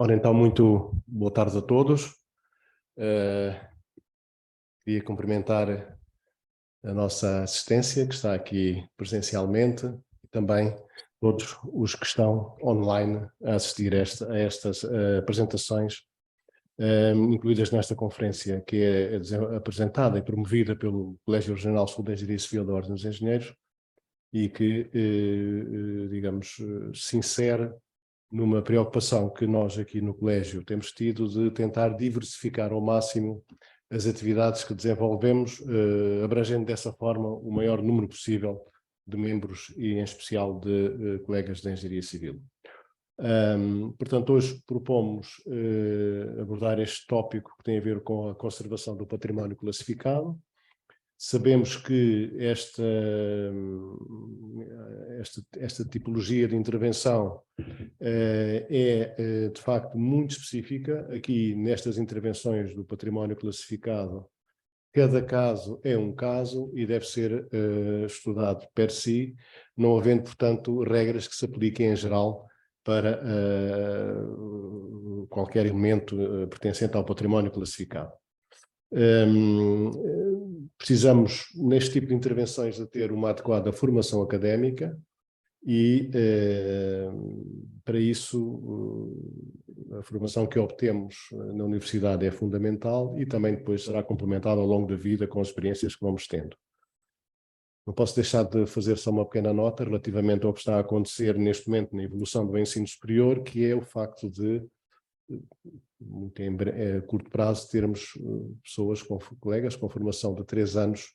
Ora, então, muito boa tarde a todos. Queria cumprimentar a nossa assistência, que está aqui presencialmente, e também todos os que estão online a assistir a estas apresentações, incluídas nesta conferência, que é apresentada e promovida pelo Colégio Regional Sul de Engenharia Civil da Ordem dos Engenheiros e que, digamos, se insere numa preocupação que nós aqui no Colégio temos tido de tentar diversificar ao máximo as atividades que desenvolvemos, abrangendo dessa forma o maior número possível de membros e em especial de colegas de Engenharia Civil. Portanto, hoje propomos abordar este tópico que tem a ver com a conservação do património classificado. Sabemos que esta tipologia de intervenção é, de facto, muito específica. Aqui, nestas intervenções do património classificado, cada caso é um caso e deve ser estudado per si, não havendo, portanto, regras que se apliquem em geral para qualquer elemento pertencente ao património classificado. Precisamos, neste tipo de intervenções, de ter uma adequada formação académica e, para isso, a formação que obtemos na universidade é fundamental e também depois será complementada ao longo da vida com as experiências que vamos tendo. Não posso deixar de fazer só uma pequena nota relativamente ao que está a acontecer neste momento na evolução do ensino superior, que é o facto de, muito a curto prazo, termos pessoas, colegas com formação de 3 anos,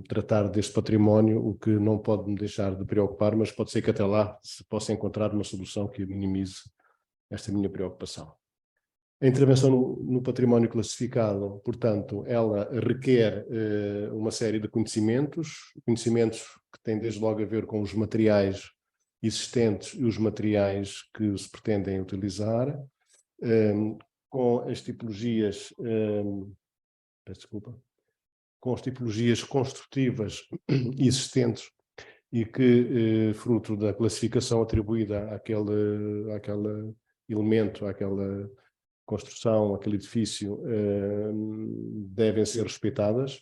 tratar deste património, o que não pode me deixar de preocupar, mas pode ser que até lá se possa encontrar uma solução que minimize esta minha preocupação. A intervenção no património classificado, portanto, ela requer uma série de conhecimentos que têm desde logo a ver com os materiais existentes e os materiais que se pretendem utilizar, com as tipologias, peço desculpa, com as tipologias construtivas existentes e que, fruto da classificação atribuída àquele elemento, àquela construção, aquele edifício, devem ser respeitadas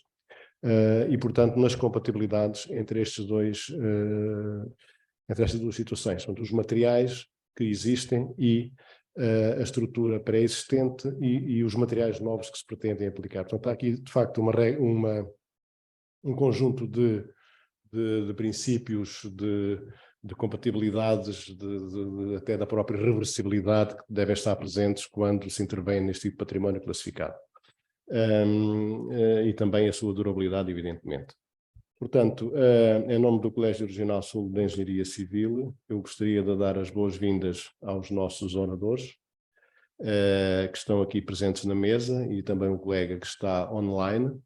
e, portanto, nas compatibilidades entre estas duas situações, portanto, os materiais que existem e a estrutura pré-existente e os materiais novos que se pretendem aplicar. Portanto, há aqui, de facto, um conjunto de princípios, de compatibilidades, até da própria reversibilidade que devem estar presentes quando se intervém neste tipo de património classificado. E também a sua durabilidade, evidentemente. Portanto, em nome do Colégio Regional Sul de Engenharia Civil, eu gostaria de dar as boas-vindas aos nossos oradores, que estão aqui presentes na mesa, e também um colega que está online.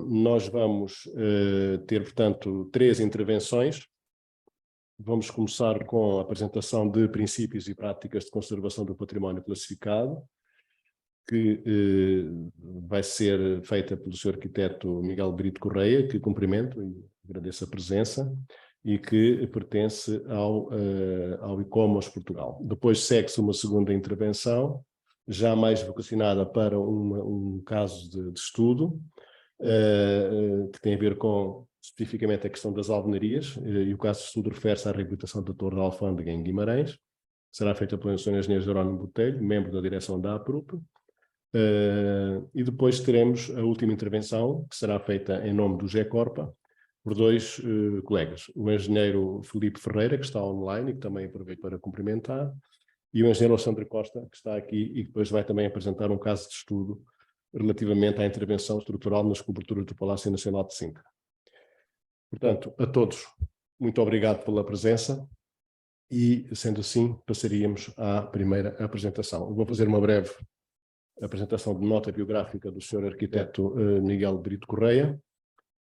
Nós vamos ter, portanto, 3 intervenções. Vamos começar com a apresentação de princípios e práticas de conservação do património classificado, que vai ser feita pelo Sr. Arquiteto Miguel Brito Correia, que cumprimento e agradeço a presença, e que pertence ao ICOMOS Portugal. Depois segue-se uma segunda intervenção, já mais vocacionada para um caso de estudo, que tem a ver com, especificamente, a questão das alvenarias, e o caso de estudo refere-se à reabilitação da Torre da Alfândega em Guimarães. Será feita pelo Sr. Engenheiro Jerónimo Botelho, membro da direção da APRUP. E depois teremos a última intervenção, que será feita em nome do GECORPA, por 2 colegas. O engenheiro Filipe Ferreira, que está online e que também aproveito para cumprimentar, e o engenheiro Alexandre Costa, que está aqui e que depois vai também apresentar um caso de estudo relativamente à intervenção estrutural nas coberturas do Palácio Nacional de Sintra. Portanto, a todos, muito obrigado pela presença e, sendo assim, passaríamos à primeira apresentação. Eu vou fazer uma breve apresentação de nota biográfica do Sr. Arquiteto Miguel Brito Correia,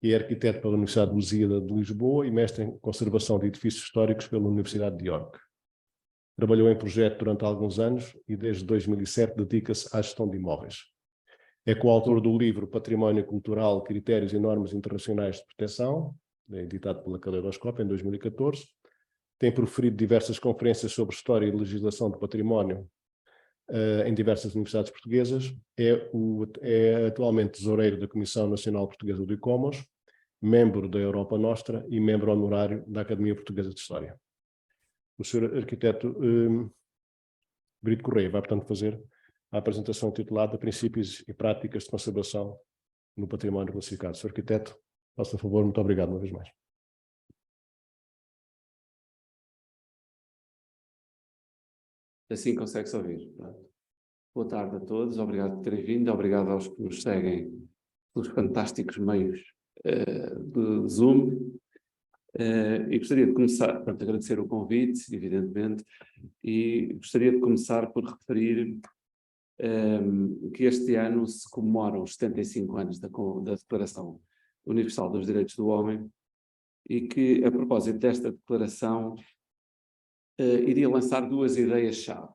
que é arquiteto pela Universidade de Lusíada de Lisboa e mestre em conservação de edifícios históricos pela Universidade de York. Trabalhou em projeto durante alguns anos e desde 2007 dedica-se à gestão de imóveis. É coautor do livro Património Cultural, Critérios e Normas Internacionais de Proteção, editado pela Caleidoscópio em 2014, tem proferido diversas conferências sobre história e legislação do património em diversas universidades portuguesas. É atualmente tesoureiro da Comissão Nacional Portuguesa do ICOMOS, membro da Europa Nostra e membro honorário da Academia Portuguesa de História. O Sr. Arquiteto Brito Correia vai, portanto, fazer a apresentação titulada Princípios e Práticas de Conservação no Património Classificado. Sr. Arquiteto, faça favor, muito obrigado uma vez mais. Assim consegue-se ouvir. Boa tarde a todos, obrigado por terem vindo, obrigado aos que nos seguem pelos fantásticos meios de Zoom. E gostaria de começar, portanto, agradecer o convite, evidentemente, e gostaria de começar por referir que este ano se comemoram os 75 anos da Declaração Universal dos Direitos do Homem e que, a propósito desta declaração, iria lançar duas ideias-chave.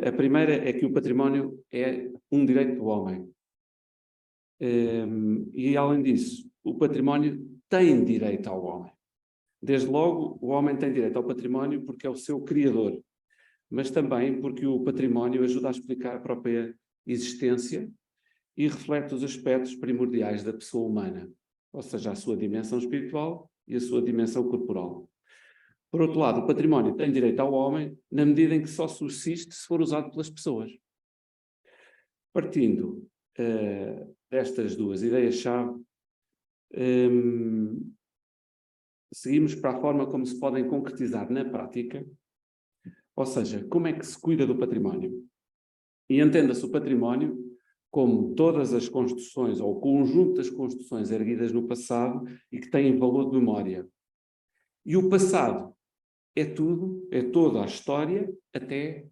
A primeira é que o património é um direito do homem. E, além disso, o património tem direito ao homem. Desde logo, o homem tem direito ao património porque é o seu criador, mas também porque o património ajuda a explicar a própria existência e reflete os aspectos primordiais da pessoa humana, ou seja, a sua dimensão espiritual e a sua dimensão corporal. Por outro lado, o património tem direito ao homem na medida em que só subsiste se for usado pelas pessoas. Partindo destas duas ideias-chave, seguimos para a forma como se podem concretizar na prática, ou seja, como é que se cuida do património. E entenda-se o património como todas as construções ou o conjunto das construções erguidas no passado e que têm valor de memória. E o passado é tudo, é toda a história até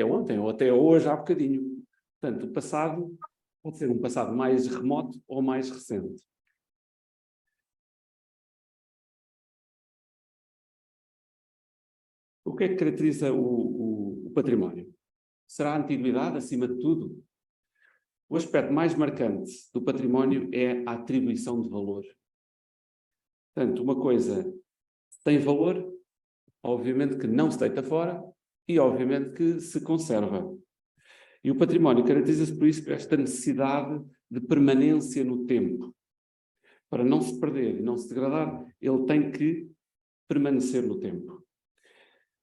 ontem ou até hoje há bocadinho. Portanto, o passado pode ser um passado mais remoto ou mais recente. O que é que caracteriza o património? Será a antiguidade, acima de tudo? O aspecto mais marcante do património é a atribuição de valor. Portanto, uma coisa tem valor, obviamente que não se deita fora e obviamente que se conserva. E o património caracteriza-se por isso, por esta necessidade de permanência no tempo. Para não se perder e não se degradar, ele tem que permanecer no tempo.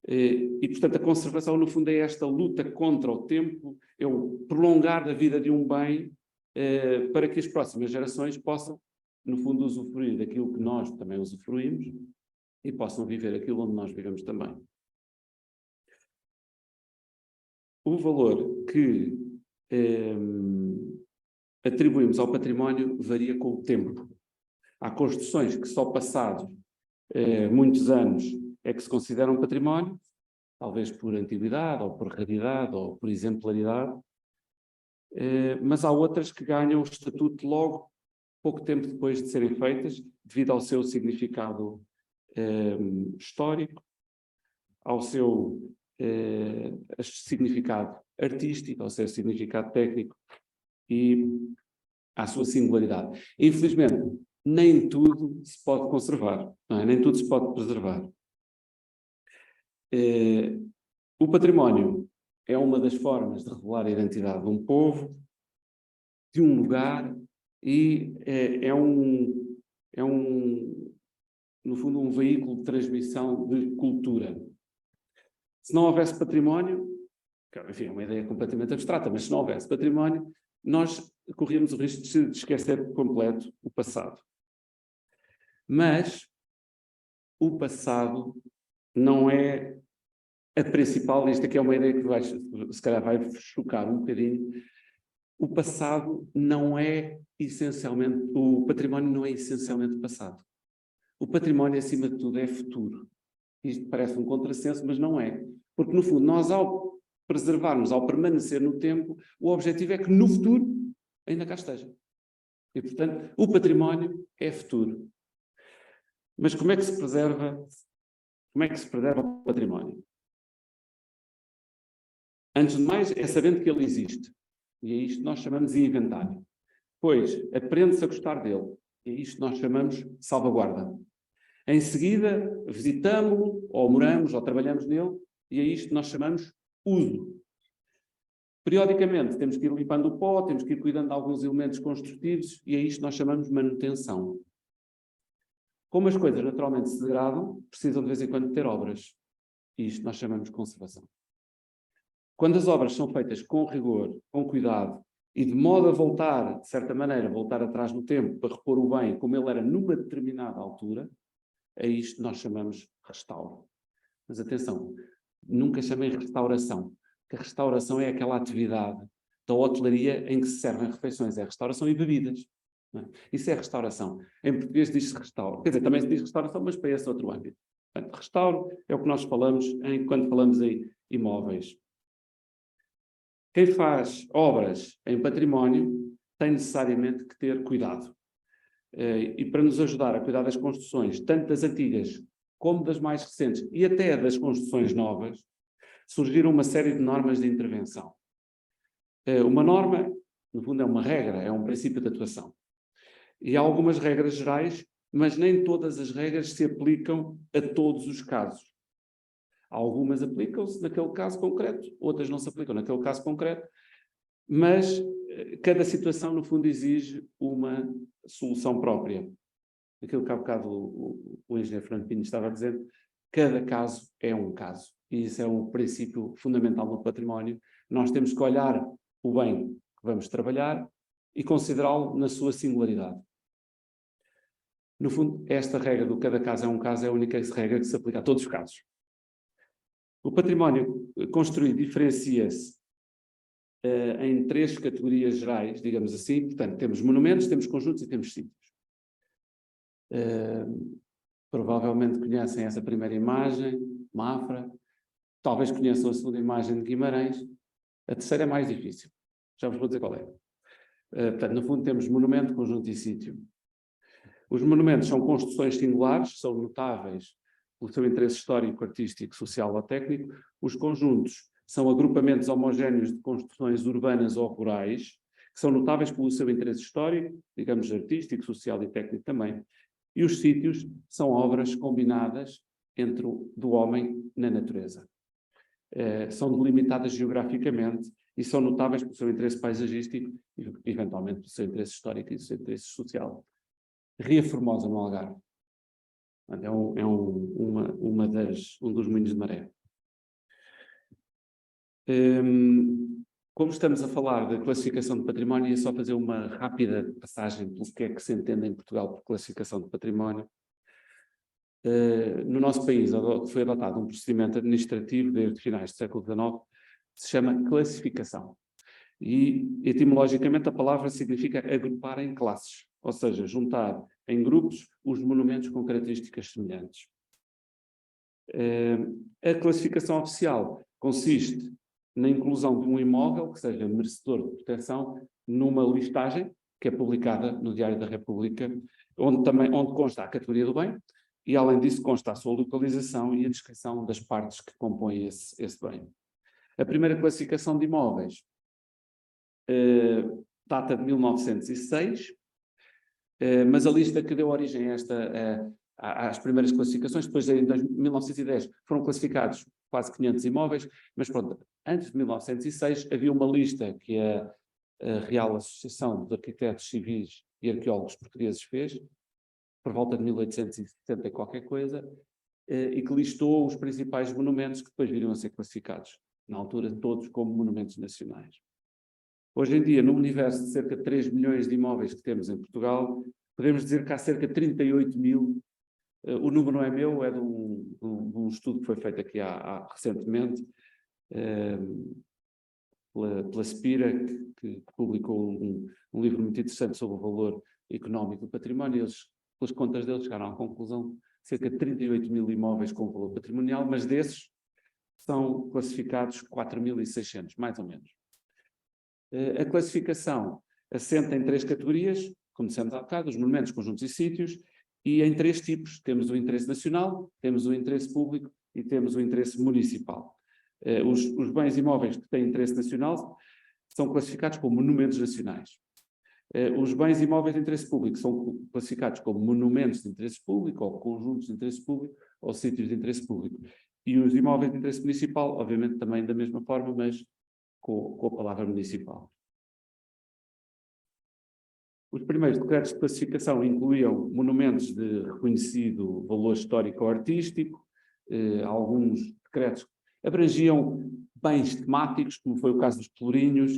E, portanto, a conservação, no fundo, é esta luta contra o tempo, é o prolongar a vida de um bem para que as próximas gerações possam, no fundo, usufruir daquilo que nós também usufruímos e possam viver aquilo onde nós vivemos também. O valor que atribuímos ao património varia com o tempo. Há construções que só passados muitos anos é que se consideram património, talvez por antiguidade, ou por raridade, ou por exemplaridade, mas há outras que ganham o estatuto logo pouco tempo depois de serem feitas, devido ao seu significado histórico, ao seu significado artístico, ao seu significado técnico e à sua singularidade. Infelizmente, nem tudo se pode conservar, não é? Nem tudo se pode preservar. O património é uma das formas de revelar a identidade de um povo, de um lugar, e no fundo, um veículo de transmissão de cultura. Se não houvesse património, enfim, é uma ideia completamente abstrata, mas se não houvesse património, nós corríamos o risco de esquecer por completo o passado. Mas o passado não é a principal, isto aqui é uma ideia que se calhar vai chocar um bocadinho. O passado não é essencialmente, o património não é essencialmente passado. O património, acima de tudo, é futuro. Isto parece um contrassenso, mas não é. Porque, no fundo, nós, ao preservarmos, ao permanecer no tempo, o objetivo é que no futuro ainda cá esteja. E, portanto, o património é futuro. Mas como é que se preserva o património? Antes de mais, é sabendo que ele existe. E é isto que nós chamamos de inventário. Depois, aprende-se a gostar dele. E é isto que nós chamamos de salvaguarda. Em seguida, visitamos-lo, ou moramos, ou trabalhamos nele, e é isto que nós chamamos uso. Periodicamente temos que ir limpando o pó, temos que ir cuidando de alguns elementos construtivos, e é isto que nós chamamos de manutenção. Como as coisas naturalmente se degradam, precisam de vez em quando ter obras. E isto nós chamamos de conservação. Quando as obras são feitas com rigor, com cuidado, e de modo a voltar, de certa maneira, voltar atrás no tempo, para repor o bem como ele era numa determinada altura, é isto que nós chamamos de restauro. Mas atenção, nunca chamei restauração, porque a restauração é aquela atividade da hotelaria em que se servem refeições, é restauração e bebidas. Não é? Isso é restauração. Em português diz-se restauro. Quer dizer, também se diz restauração, mas para esse outro âmbito. Portanto, restauro é o que nós falamos quando falamos em imóveis. Quem faz obras em património tem necessariamente que ter cuidado. E para nos ajudar a cuidar das construções, tanto das antigas como das mais recentes e até das construções novas, surgiram uma série de normas de intervenção. Uma norma, no fundo, é uma regra, é um princípio de atuação. E há algumas regras gerais, mas nem todas as regras se aplicam a todos os casos. Algumas aplicam-se naquele caso concreto, outras não se aplicam naquele caso concreto, mas cada situação, no fundo, exige uma solução própria. Aquilo que há bocado o engenheiro Fernando Pinho estava a dizer, cada caso é um caso. E isso é um princípio fundamental no património. Nós temos que olhar o bem que vamos trabalhar e considerá-lo na sua singularidade. No fundo, esta regra do cada caso é um caso é a única regra que se aplica a todos os casos. O património construído diferencia-se em 3 categorias gerais, digamos assim. Portanto, temos monumentos, temos conjuntos e temos sítios. Provavelmente conhecem essa primeira imagem, Mafra. Talvez conheçam a segunda imagem de Guimarães. A terceira é mais difícil. Já vos vou dizer qual é. Portanto, no fundo temos monumento, conjunto e sítio. Os monumentos são construções singulares, são notáveis pelo seu interesse histórico, artístico, social ou técnico. Os conjuntos são agrupamentos homogéneos de construções urbanas ou rurais, que são notáveis pelo seu interesse histórico, digamos artístico, social e técnico também. E os sítios são obras combinadas do homem na natureza. São delimitadas geograficamente e são notáveis pelo seu interesse paisagístico e, eventualmente, pelo seu interesse histórico e pelo seu interesse social. Ria Formosa, no Algarve. É um dos moinhos de maré. Como estamos a falar da classificação de património, ia só fazer uma rápida passagem pelo que é que se entende em Portugal por classificação de património. No nosso país foi adotado um procedimento administrativo desde finais do século XIX que se chama classificação. E, etimologicamente, a palavra significa agrupar em classes, ou seja, juntar em grupos os monumentos com características semelhantes. A classificação oficial consiste na inclusão de um imóvel que seja merecedor de proteção numa listagem que é publicada no Diário da República, onde consta a categoria do bem e, além disso, consta a sua localização e a descrição das partes que compõem esse bem. A primeira classificação de imóveis data de 1906, mas a lista que deu origem às primeiras classificações, depois em 1910 foram classificados quase 500 imóveis, mas pronto, antes de 1906 havia uma lista que a Real Associação de Arquitetos Civis e Arqueólogos Portugueses fez, por volta de 1870 e qualquer coisa, e que listou os principais monumentos que depois viriam a ser classificados, na altura todos como monumentos nacionais. Hoje em dia, no universo de cerca de 3 milhões de imóveis que temos em Portugal, podemos dizer que há cerca de 38 mil, o número não é meu, é de um estudo que foi feito aqui recentemente, pela Spira, que publicou um livro muito interessante sobre o valor económico do património. Eles, pelas contas deles, chegaram à conclusão de cerca de 38 mil imóveis com valor patrimonial, mas desses são classificados 4.600, mais ou menos. A classificação assenta em 3 categorias, como dissemos há bocado, os monumentos, conjuntos e sítios, e em 3 tipos. Temos o interesse nacional, temos o interesse público e temos o interesse municipal. Os bens imóveis que têm interesse nacional são classificados como monumentos nacionais. Os bens imóveis de interesse público são classificados como monumentos de interesse público, ou conjuntos de interesse público, ou sítios de interesse público. E os imóveis de interesse municipal, obviamente também da mesma forma, mas com a palavra municipal. Os primeiros decretos de classificação incluíam monumentos de reconhecido valor histórico ou artístico, alguns decretos abrangiam bens temáticos, como foi o caso dos Pelourinhos,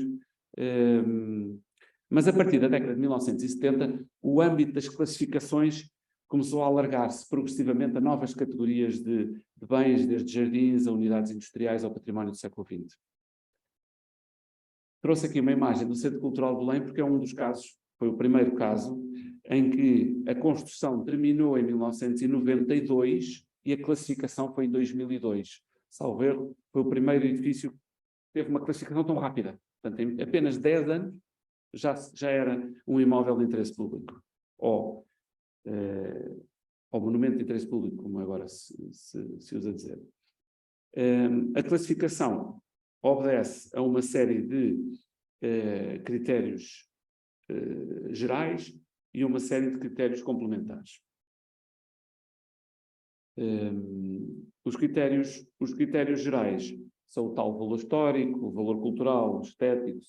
mas a partir da década de 1970, o âmbito das classificações começou a alargar-se progressivamente a novas categorias de bens, desde jardins a unidades industriais ao património do século XX. Trouxe aqui uma imagem do Centro Cultural de Belém, porque é um dos casos, foi o primeiro caso, em que a construção terminou em 1992 e a classificação foi em 2002. Salvo erro, foi o primeiro edifício que teve uma classificação tão rápida. Portanto, em apenas 10 anos, já era um imóvel de interesse público. Ou monumento de interesse público, como agora se usa dizer. A classificação obedece a uma série de critérios gerais e uma série de critérios complementares. Os critérios gerais são o tal valor histórico, o valor cultural, estético,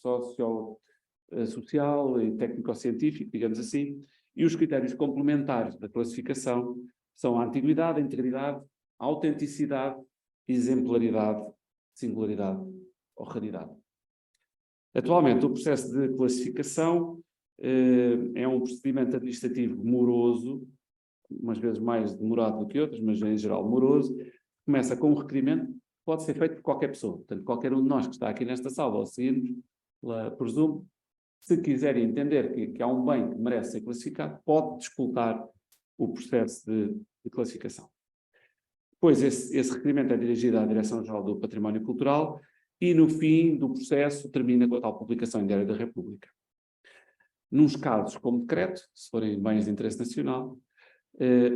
social e técnico-científico, digamos assim, e os critérios complementares da classificação são a antiguidade, a integridade, a autenticidade, exemplaridade, singularidade ou raridade. Atualmente, o processo de classificação é um procedimento administrativo moroso, umas vezes mais demorado do que outras, mas em geral moroso. Começa com um requerimento que pode ser feito por qualquer pessoa. Portanto, qualquer um de nós que está aqui nesta sala ou seguir-nos por Zoom, se quiserem entender que há um bem que merece ser classificado, pode disputar o processo de classificação. Depois, esse requerimento é dirigido à Direção-Geral do Património Cultural e, no fim do processo, termina com a tal publicação em Diário da República. Nos casos como decreto, se forem bens de interesse nacional,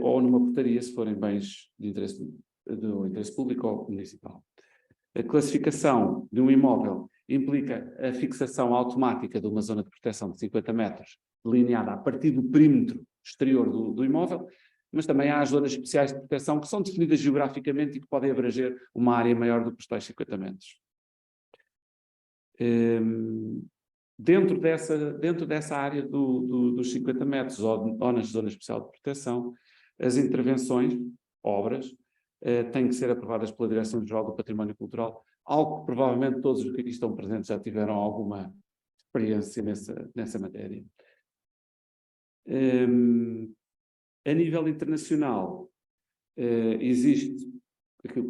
ou numa portaria, se forem bens de interesse público ou municipal. A classificação de um imóvel implica a fixação automática de uma zona de proteção de 50 metros, delineada a partir do perímetro exterior do imóvel, mas também há as zonas especiais de proteção que são definidas geograficamente e que podem abranger uma área maior do que os tais 50 metros. Dentro dessa área dos 50 metros ou na zona especial de proteção, as intervenções, obras, têm que ser aprovadas pela Direção-Geral do Património Cultural, algo que provavelmente todos os que aqui estão presentes já tiveram alguma experiência nessa matéria. A nível internacional, existe, que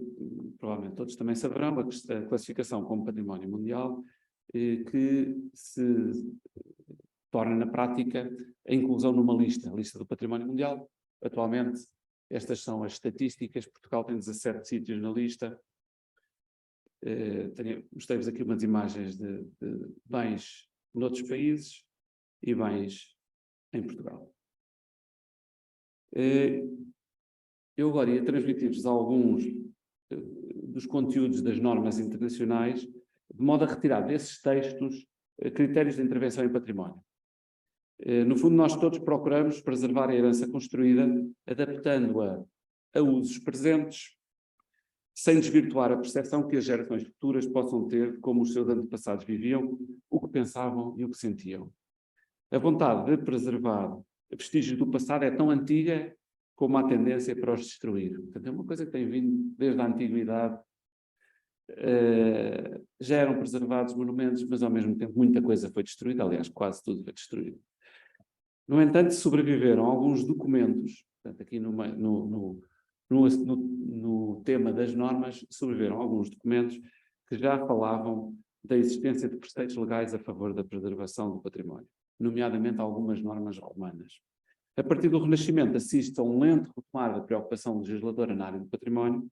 provavelmente todos também saberão, a classificação como património mundial, que se torna na prática a inclusão numa lista do património mundial. Atualmente, estas são as estatísticas. Portugal tem 17 sítios na lista. Mostrei-vos aqui umas imagens de bens noutros países e bens em Portugal. Eu agora ia transmitir-vos alguns dos conteúdos das normas internacionais, de modo a retirar desses textos critérios de intervenção em património. No fundo, nós todos procuramos preservar a herança construída, adaptando-a a usos presentes, sem desvirtuar a percepção que as gerações futuras possam ter de como os seus antepassados viviam, o que pensavam e o que sentiam. A vontade de preservar vestígios do passado é tão antiga como a tendência para os destruir. Portanto, é uma coisa que tem vindo desde a antiguidade. Já eram preservados monumentos, mas ao mesmo tempo muita coisa foi destruída, aliás, quase tudo foi destruído. No entanto, sobreviveram alguns documentos, portanto, aqui no tema das normas, sobreviveram alguns documentos que já falavam da existência de preceitos legais a favor da preservação do património, nomeadamente algumas normas romanas. A partir do Renascimento assiste a um lento retomar da preocupação legisladora na área do património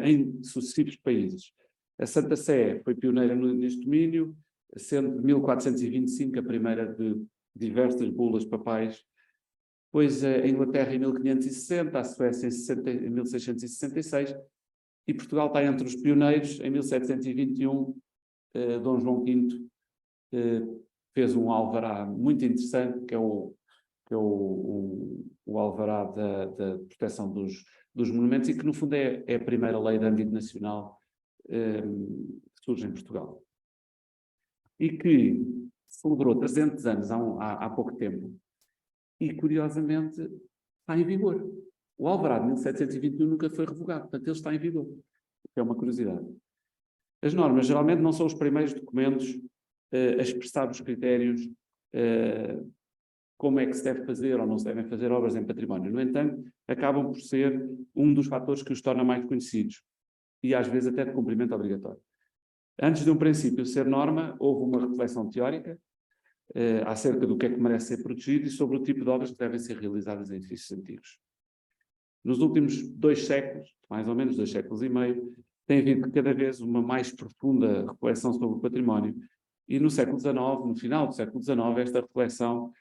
em sucessivos países. A Santa Sé foi pioneira neste domínio, sendo de 1425 a primeira de diversas bulas papais, depois a Inglaterra em 1560, a Suécia em 1666, e Portugal está entre os pioneiros. Em 1721, Dom João V fez um alvará muito interessante, que é o alvará da proteção dos monumentos, e que no fundo é a primeira lei de âmbito nacional que surge em Portugal. E que celebrou 300 anos há pouco tempo, e curiosamente está em vigor. O alvará de 1721 nunca foi revogado, portanto ele está em vigor, o que é uma curiosidade. As normas geralmente não são os primeiros documentos a expressar os critérios como é que se deve fazer ou não se devem fazer obras em património. No entanto, acabam por ser um dos fatores que os torna mais conhecidos e às vezes até de cumprimento obrigatório. Antes de um princípio ser norma, houve uma reflexão teórica acerca do que é que merece ser protegido e sobre o tipo de obras que devem ser realizadas em edifícios antigos. Nos últimos 2 séculos, mais ou menos 2 séculos e meio, tem havido cada vez uma mais profunda reflexão sobre o património. E no século XIX, no final do século XIX, esta reflexão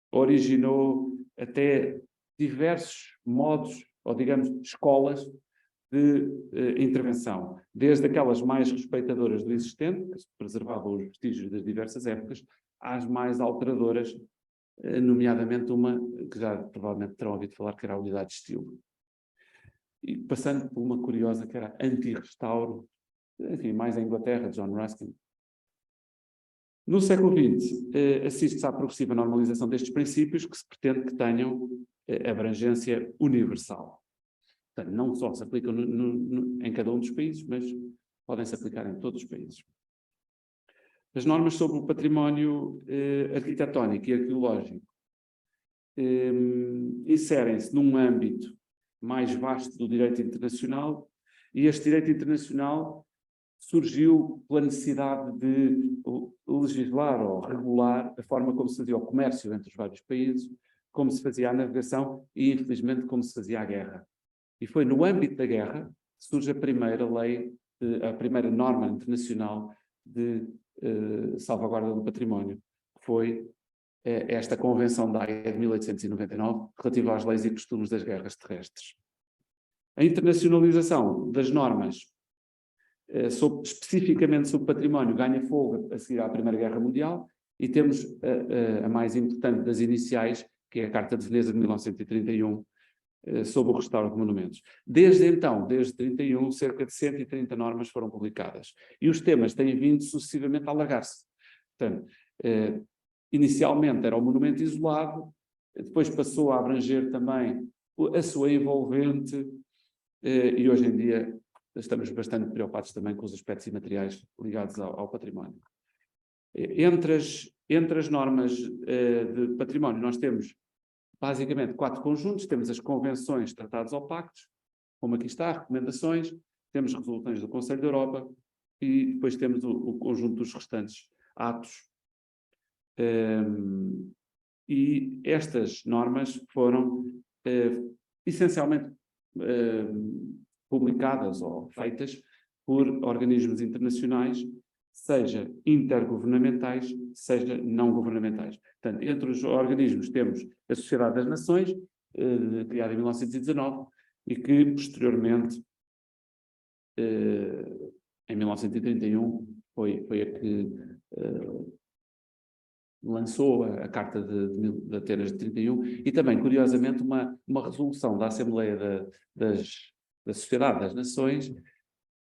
originou até diversos modos, ou digamos, escolas de intervenção. Desde aquelas mais respeitadoras do existente, que preservavam os vestígios das diversas épocas, às mais alteradoras, nomeadamente uma que já provavelmente terão ouvido falar, que era a unidade de estilo. E passando por uma curiosa, que era anti-restauro, enfim, mais a Inglaterra, John Ruskin. No século XX, assiste-se à progressiva normalização destes princípios, que se pretende que tenham abrangência universal. Portanto, não só se aplicam em cada um dos países, mas podem se aplicar em todos os países. As normas sobre o património arquitetónico e arqueológico inserem-se num âmbito mais vasto do direito internacional, e este direito internacional surgiu pela necessidade de legislar ou regular a forma como se fazia o comércio entre os vários países, como se fazia a navegação e, infelizmente, como se fazia a guerra. E foi no âmbito da guerra que surge a primeira lei, a primeira norma internacional de salvaguarda do património, que foi esta Convenção da Haia de 1899, relativa às leis e costumes das guerras terrestres. A internacionalização das normas especificamente sobre património ganha fogo a seguir à Primeira Guerra Mundial, e temos a mais importante das iniciais, que é a Carta de Veneza de 1931, sobre o restauro de monumentos. Desde então, desde 1931, cerca de 130 normas foram publicadas, e os temas têm vindo sucessivamente a alargar-se. Portanto, inicialmente era um monumento isolado, depois passou a abranger também a sua envolvente, e hoje em dia estamos bastante preocupados também com os aspectos imateriais ligados ao património. Entre as normas de património, nós temos basicamente 4 conjuntos. Temos as convenções, tratados ou pactos, como aqui está, recomendações, temos resoluções do Conselho da Europa, e depois temos o conjunto dos restantes atos. E estas normas foram essencialmente publicadas ou feitas por organismos internacionais, seja intergovernamentais, seja não governamentais. Portanto, entre os organismos temos a Sociedade das Nações, criada em 1919, e que posteriormente, em 1931, foi a que lançou a Carta de Atenas de 31, e também, curiosamente, uma resolução da Assembleia da Sociedade das Nações,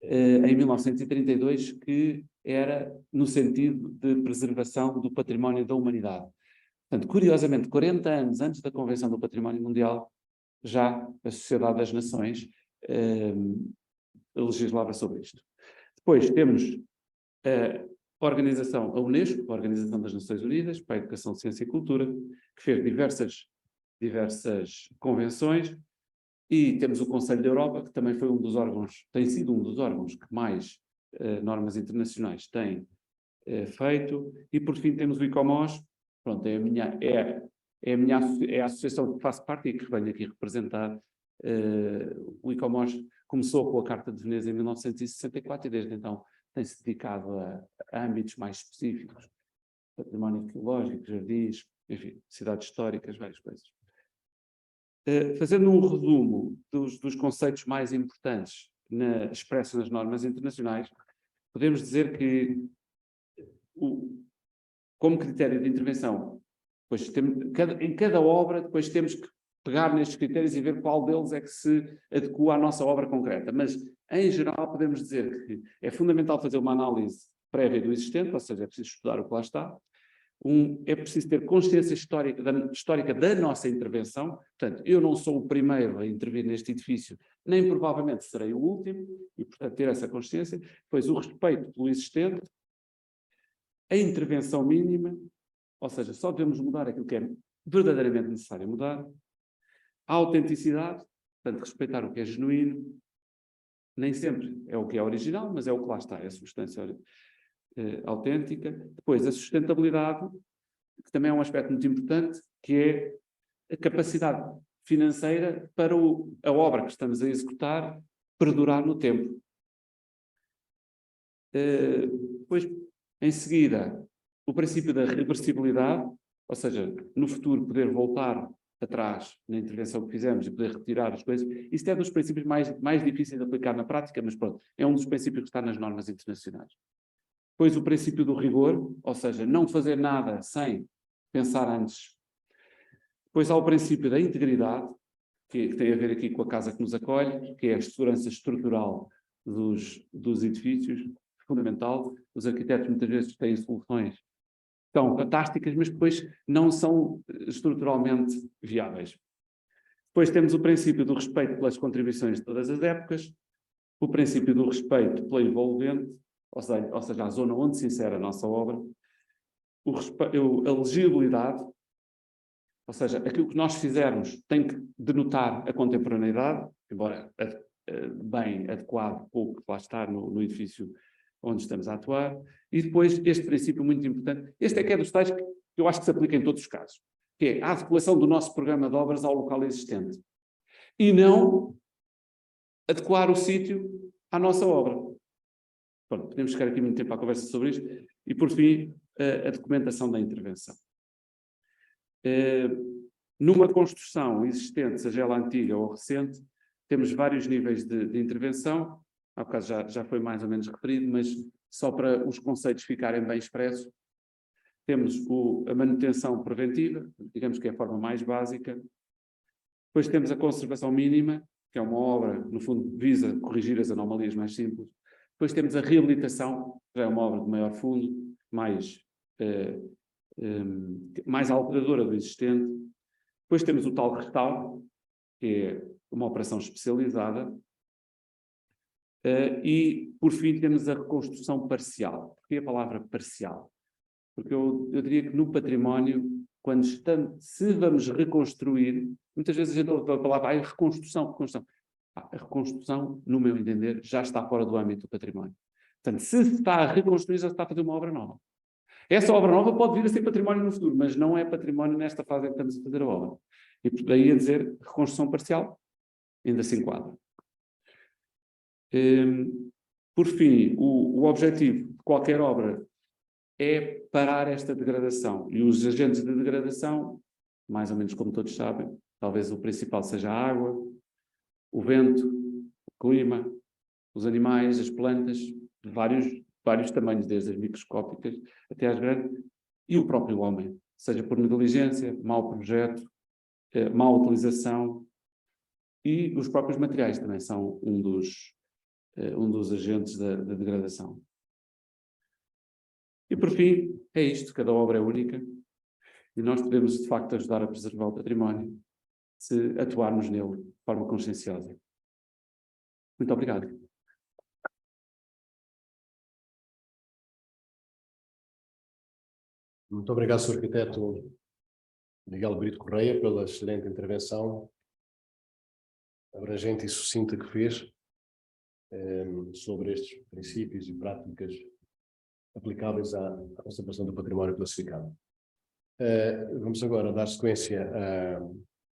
em 1932, que era no sentido de preservação do património da humanidade. Portanto, curiosamente, 40 anos antes da Convenção do Património Mundial, já a Sociedade das Nações legislava sobre isto. Depois temos a Unesco, a Organização das Nações Unidas para a Educação, Ciência e Cultura, que fez diversas convenções, e temos o Conselho da Europa, que também foi tem sido um dos órgãos que mais normas internacionais tem feito, e por fim temos o ICOMOS. Pronto, é a associação que faço parte e que venho aqui representar. O ICOMOS começou com a Carta de Veneza em 1964 e desde então tem-se dedicado a âmbitos mais específicos, património arqueológico, jardins, enfim, cidades históricas, várias coisas. Fazendo um resumo dos conceitos mais importantes expressos nas normas internacionais, podemos dizer que como critério de intervenção, depois em cada obra, depois temos que pegar nestes critérios e ver qual deles é que se adequa à nossa obra concreta. Mas, em geral, podemos dizer que é fundamental fazer uma análise prévia do existente, ou seja, é preciso estudar o que lá está. É preciso ter consciência histórica da nossa intervenção. Portanto, eu não sou o primeiro a intervir neste edifício, nem provavelmente serei o último, e, portanto, ter essa consciência. Depois, o respeito pelo existente, a intervenção mínima, ou seja, só devemos mudar aquilo que é verdadeiramente necessário mudar. A autenticidade, portanto, respeitar o que é genuíno, nem sempre é o que é original, mas é o que lá está, é a substância autêntica. Depois, a sustentabilidade, que também é um aspecto muito importante, que é a capacidade financeira para a obra que estamos a executar perdurar no tempo. Depois, em seguida, o princípio da reversibilidade, ou seja, no futuro poder voltar atrás na intervenção que fizemos e poder retirar as coisas. Isto é dos princípios mais difíceis de aplicar na prática, mas pronto, é um dos princípios que está nas normas internacionais. Depois o princípio do rigor, ou seja, não fazer nada sem pensar antes. Depois há o princípio da integridade, que tem a ver aqui com a casa que nos acolhe, que é a segurança estrutural dos edifícios, fundamental. Os arquitetos muitas vezes têm soluções que são fantásticas, mas depois não são estruturalmente viáveis. Depois temos o princípio do respeito pelas contribuições de todas as épocas, o princípio do respeito pela envolvente, ou seja, a zona onde se insere a nossa obra, a legibilidade, ou seja, aquilo que nós fizermos tem que denotar a contemporaneidade, embora bem adequado com o que lá está no edifício onde estamos a atuar, e depois este princípio muito importante, este é que é dos tais que eu acho que se aplica em todos os casos, que é a adequação do nosso programa de obras ao local existente, e não adequar o sítio à nossa obra. Pronto, podemos ficar aqui muito tempo à conversa sobre isto, e por fim, a documentação da intervenção. Numa construção existente, seja ela antiga ou recente, temos vários níveis de intervenção. Há bocado já foi mais ou menos referido, mas só para os conceitos ficarem bem expressos, temos a manutenção preventiva, digamos que é a forma mais básica. Depois temos a conservação mínima, que é uma obra, no fundo, visa corrigir as anomalias mais simples. Depois temos a reabilitação, que é uma obra de maior fundo, mais alteradora do existente. Depois temos o tal restauro, que é uma operação especializada. E, por fim, temos a reconstrução parcial. Por que a palavra parcial? Porque eu diria que no património, se vamos reconstruir, muitas vezes a gente ouve a palavra reconstrução. A reconstrução, no meu entender, já está fora do âmbito do património. Portanto, se está a reconstruir, já se está a fazer uma obra nova. Essa obra nova pode vir a ser património no futuro, mas não é património nesta fase em que estamos a fazer a obra. E daí a dizer reconstrução parcial, ainda se enquadra. Por fim, o objetivo de qualquer obra é parar esta degradação. E os agentes de degradação, mais ou menos como todos sabem, talvez o principal seja a água, o vento, o clima, os animais, as plantas, de vários tamanhos, desde as microscópicas até às grandes, e o próprio homem, seja por negligência, mau projeto, má utilização, e os próprios materiais também são um dos agentes da degradação. E por fim, é isto, cada obra é única, e nós podemos de facto ajudar a preservar o património se atuarmos nele de forma conscienciosa. Muito obrigado. Muito obrigado, Sr. Arquiteto Miguel Brito Correia, pela excelente intervenção abrangente e sucinta que fez sobre estes princípios e práticas aplicáveis à conservação do património classificado. Vamos agora dar sequência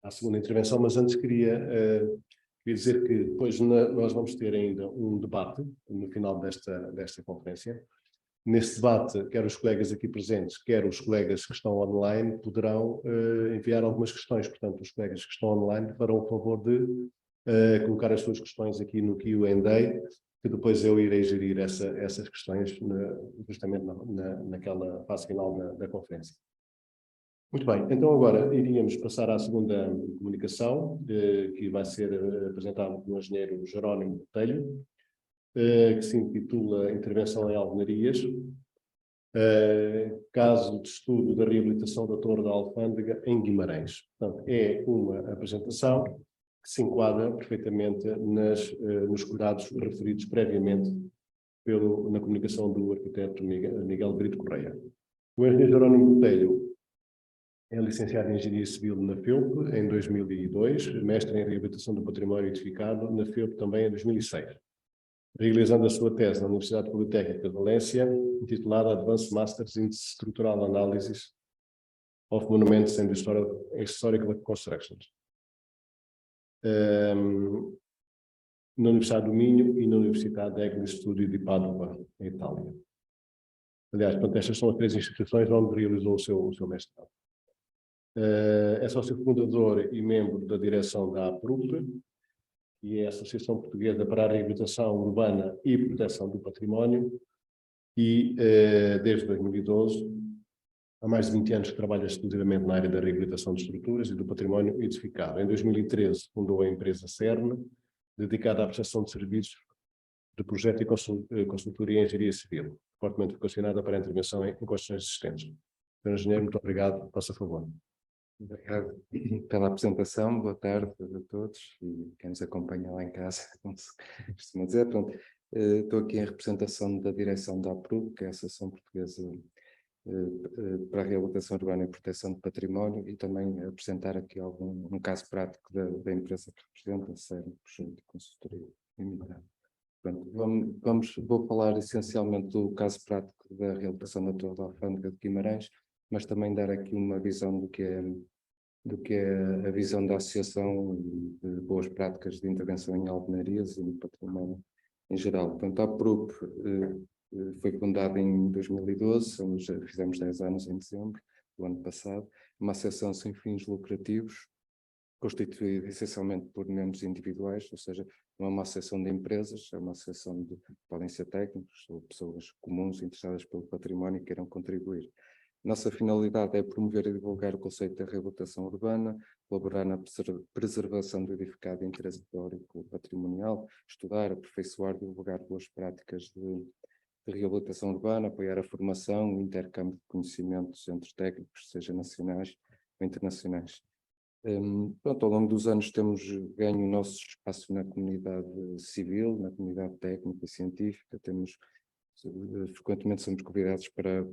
à segunda intervenção, mas antes queria dizer que depois nós vamos ter ainda um debate no final desta conferência. Nesse debate, quer os colegas aqui presentes, quer os colegas que estão online, poderão enviar algumas questões. Portanto, os colegas que estão online farão o favor de colocar as suas questões aqui no Q&A que depois eu irei gerir essas questões justamente naquela fase final da conferência. Muito bem, então agora iríamos passar à segunda comunicação, que vai ser apresentada pelo engenheiro Jerónimo Botelho, que se intitula Intervenção em Alvenarias, caso de estudo da reabilitação da Torre da Alfândega em Guimarães. Portanto, é uma apresentação que se enquadra perfeitamente nos cuidados referidos previamente na comunicação do arquiteto Miguel Brito Correia. O engenheiro Jerónimo Botelho é licenciado em Engenharia Civil na FEUP em 2002, mestre em Reabilitação do Património Edificado na FEUP também em 2006, realizando a sua tese na Universidade Politécnica de Valência, intitulada Advanced Masters in Structural Analysis of Monuments and Historical Constructions, na Universidade do Minho e na Universidade degli Studi di Padova, em Itália. Aliás, portanto, estas são as 3 instituições onde realizou o seu mestrado. É sócio fundador e membro da direção da APRUP, que é a Associação Portuguesa para a Reabilitação Urbana e Proteção do Património, e desde 2012, há mais de 20 anos que trabalha exclusivamente na área da reabilitação de estruturas e do património edificado. Em 2013 fundou a empresa CERN, dedicada à prestação de serviços de projeto e consultoria em engenharia civil, fortemente vocacionada para a intervenção em construções existentes. Sr. Engenheiro, muito obrigado. Faça favor. Obrigado pela apresentação, boa tarde a todos e quem nos acompanha lá em casa, como se costuma dizer. Pronto, estou aqui em representação da direção da APRUP, que é a Associação Portuguesa para a Reabilitação Urbana e Proteção do Património, e também apresentar aqui um caso prático da empresa que representa, a CERN, Projeto de Consultoria Limitada. Pronto, vou falar essencialmente do caso prático da reabilitação da Torre da Alfândega de Guimarães, mas também dar aqui uma visão do que é a visão da Associação de boas práticas de intervenção em alvenarias e no património em geral. Portanto, a APRUP foi fundada em 2012, já fizemos 10 anos em dezembro do ano passado, uma associação sem fins lucrativos, constituída essencialmente por membros individuais, ou seja, não é uma associação de empresas, é uma associação podem ser técnicos ou pessoas comuns interessadas pelo património e queiram contribuir. Nossa finalidade é promover e divulgar o conceito da reabilitação urbana, colaborar na preservação do edificado de interesse histórico patrimonial, estudar, aperfeiçoar e divulgar boas práticas de reabilitação urbana, apoiar a formação, o intercâmbio de conhecimentos entre técnicos, seja nacionais ou internacionais. Pronto, ao longo dos anos temos ganho o nosso espaço na comunidade civil, na comunidade técnica e científica, frequentemente somos convidados para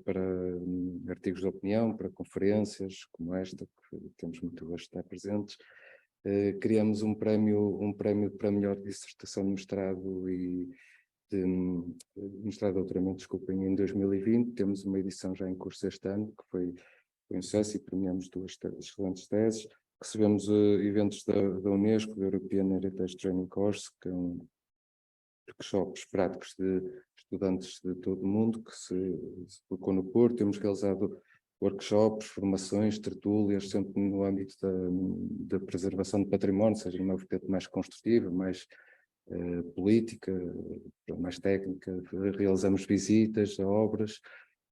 artigos de opinião, para conferências como esta, que temos muito gosto de estar presentes. Criamos um prémio para melhor dissertação de mestrado e mestrado de doutoramento, desculpem, em 2020. Temos uma edição já em curso este ano, que foi um sucesso, e premiamos 2 excelentes teses. Recebemos eventos da Unesco, da European Heritage Training Course, que é workshops práticos de estudantes de todo o mundo que se colocou no Porto. Temos realizado workshops, formações, tertúlias, sempre no âmbito da preservação do património, seja numa vertente mais construtiva, mais política, mais técnica. Realizamos visitas a obras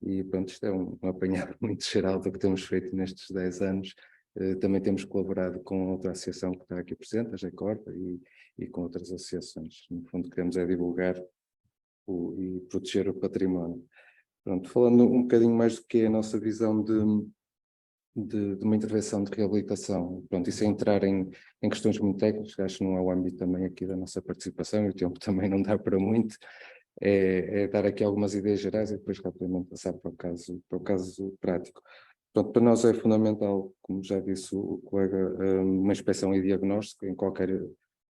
e, pronto, isto é um apanhado muito geral do que temos feito nestes 10 anos. Também temos colaborado com outra associação que está aqui presente, a GECORP, e com outras associações. No fundo, queremos é divulgar e proteger o património. Pronto, falando um bocadinho mais do que é a nossa visão de uma intervenção de reabilitação. Pronto, isso é entrar em questões muito técnicas, acho que não é o âmbito também aqui da nossa participação, e o tempo também não dá para muito. É dar aqui algumas ideias gerais e depois rapidamente passar para o caso prático. Pronto, para nós é fundamental, como já disse o colega, uma inspeção e diagnóstico. Em qualquer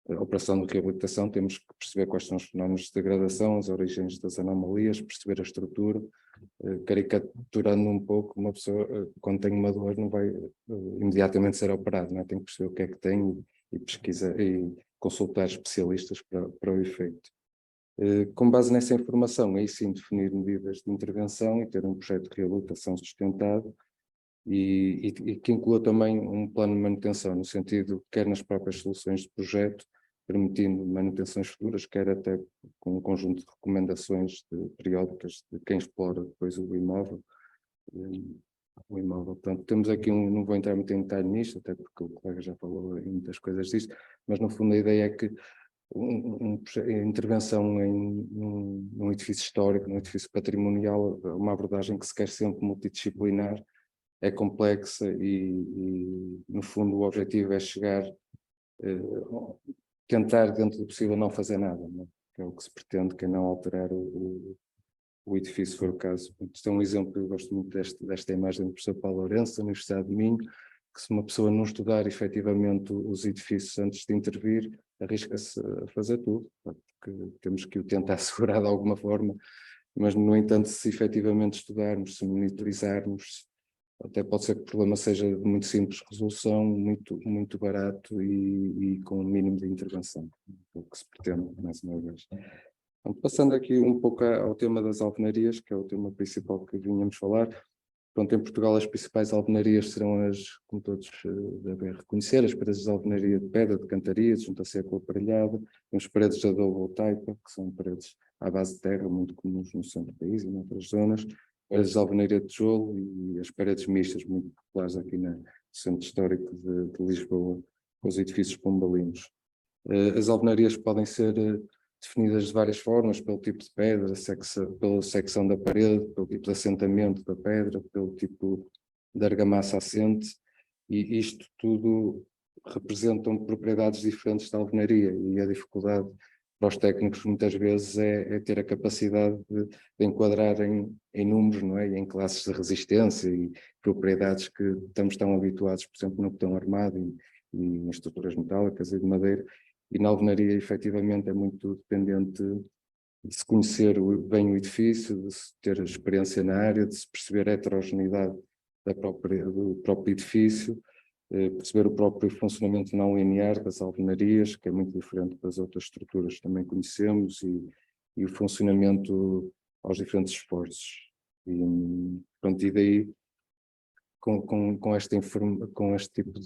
operação de reabilitação temos que perceber quais são os fenómenos de degradação, as origens das anomalias, perceber a estrutura. Caricaturando um pouco, uma pessoa quando tem uma dor não vai imediatamente ser operada, não é? Tem que perceber o que é que tem e pesquisar e consultar especialistas para o efeito. Com base nessa informação, aí sim definir medidas de intervenção e ter um projeto de reabilitação sustentado e que inclua também um plano de manutenção, no sentido quer nas próprias soluções de projeto, permitindo manutenções futuras, quer até com um conjunto de recomendações periódicas de quem explora depois o imóvel. Portanto, temos aqui não vou entrar muito em detalhe nisto, até porque o colega já falou em muitas coisas disto, mas no fundo a ideia é que a intervenção num edifício histórico, num edifício patrimonial, é uma abordagem que se quer sempre multidisciplinar, é complexa e no fundo o objetivo é chegar, tentar dentro do possível não fazer nada, não é? Que é o que se pretende, que é não alterar o edifício, se for o caso. Isto é um exemplo, eu gosto muito desta imagem do professor Paulo Lourenço, da Universidade de Minho, que se uma pessoa não estudar efetivamente os edifícios antes de intervir, arrisca-se a fazer tudo, porque temos que o tentar assegurar de alguma forma, mas no entanto, se efetivamente estudarmos, se monitorizarmos, até pode ser que o problema seja de muito simples resolução, muito barato e com um mínimo de intervenção, o que se pretende, mais uma vez. Então, passando aqui um pouco ao tema das alvenarias, que é o tema principal que vínhamos falar. Pronto, em Portugal as principais alvenarias serão como todos devem reconhecer, as paredes de alvenaria de pedra, de cantaria, de junta seca ou aparelhada, temos paredes de adobe ou taipa, que são paredes à base de terra, muito comuns no centro do país e em outras zonas, paredes de alvenaria de tijolo e as paredes mistas, muito populares aqui no centro histórico de Lisboa, com os edifícios pombalinos. As alvenarias podem ser definidas de várias formas, pelo tipo de pedra, pela secção da parede, pelo tipo de assentamento da pedra, pelo tipo de argamassa assente, e isto tudo representam propriedades diferentes da alvenaria, e a dificuldade para os técnicos muitas vezes é ter a capacidade de enquadrar em números, não é? E em classes de resistência e propriedades que estamos tão habituados, por exemplo, no betão armado e em estruturas metálicas e de madeira. E na alvenaria, efetivamente, é muito dependente de se conhecer bem o edifício, de se ter experiência na área, de se perceber a heterogeneidade do próprio edifício, perceber o próprio funcionamento não linear das alvenarias, que é muito diferente das outras estruturas que também conhecemos, e o funcionamento aos diferentes esforços. Pronto, e daí, com este tipo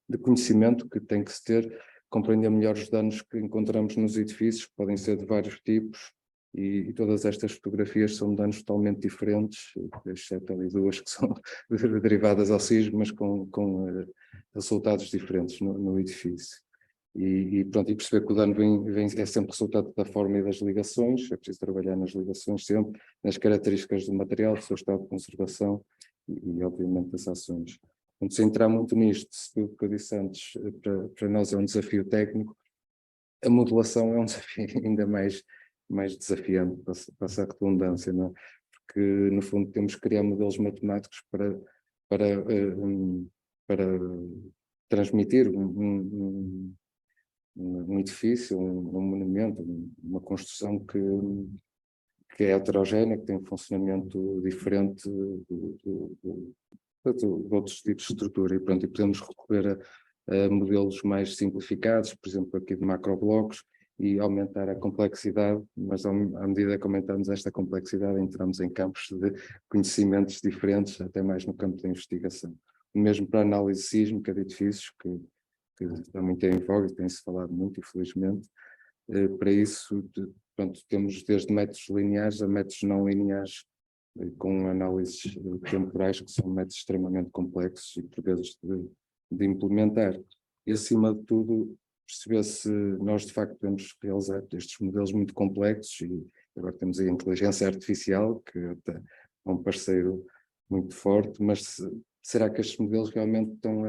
de conhecimento que tem que se ter, compreender melhor os danos que encontramos nos edifícios, que podem ser de vários tipos, e todas estas fotografias são danos totalmente diferentes, exceto ali duas que são derivadas ao sismo, mas com resultados diferentes no edifício. Pronto, e perceber que o dano é sempre resultado da forma e das ligações, é preciso trabalhar nas ligações sempre, nas características do material, do seu estado de conservação e obviamente das ações. Então, se entrar muito nisto, o que eu disse antes, para nós é um desafio técnico, a modelação é um desafio ainda mais desafiante, passa a redundância, não é? Porque no fundo temos que criar modelos matemáticos para transmitir um edifício, um monumento, uma construção que é heterogénea, que tem um funcionamento diferente de outros tipos de estrutura, e pronto, e podemos recorrer a modelos mais simplificados, por exemplo aqui de macroblocos, e aumentar a complexidade, mas à medida que aumentamos esta complexidade entramos em campos de conhecimentos diferentes, até mais no campo da investigação. O mesmo para a análise sísmica de edifícios, que também tem em voga e tem-se falado muito, infelizmente. Para isso, pronto, temos desde métodos lineares a métodos não lineares, com análises temporais, que são métodos extremamente complexos e por vezes de implementar. E acima de tudo, perceber se nós de facto podemos realizar estes modelos muito complexos, e agora temos a inteligência artificial, que é um parceiro muito forte, mas será que estes modelos realmente estão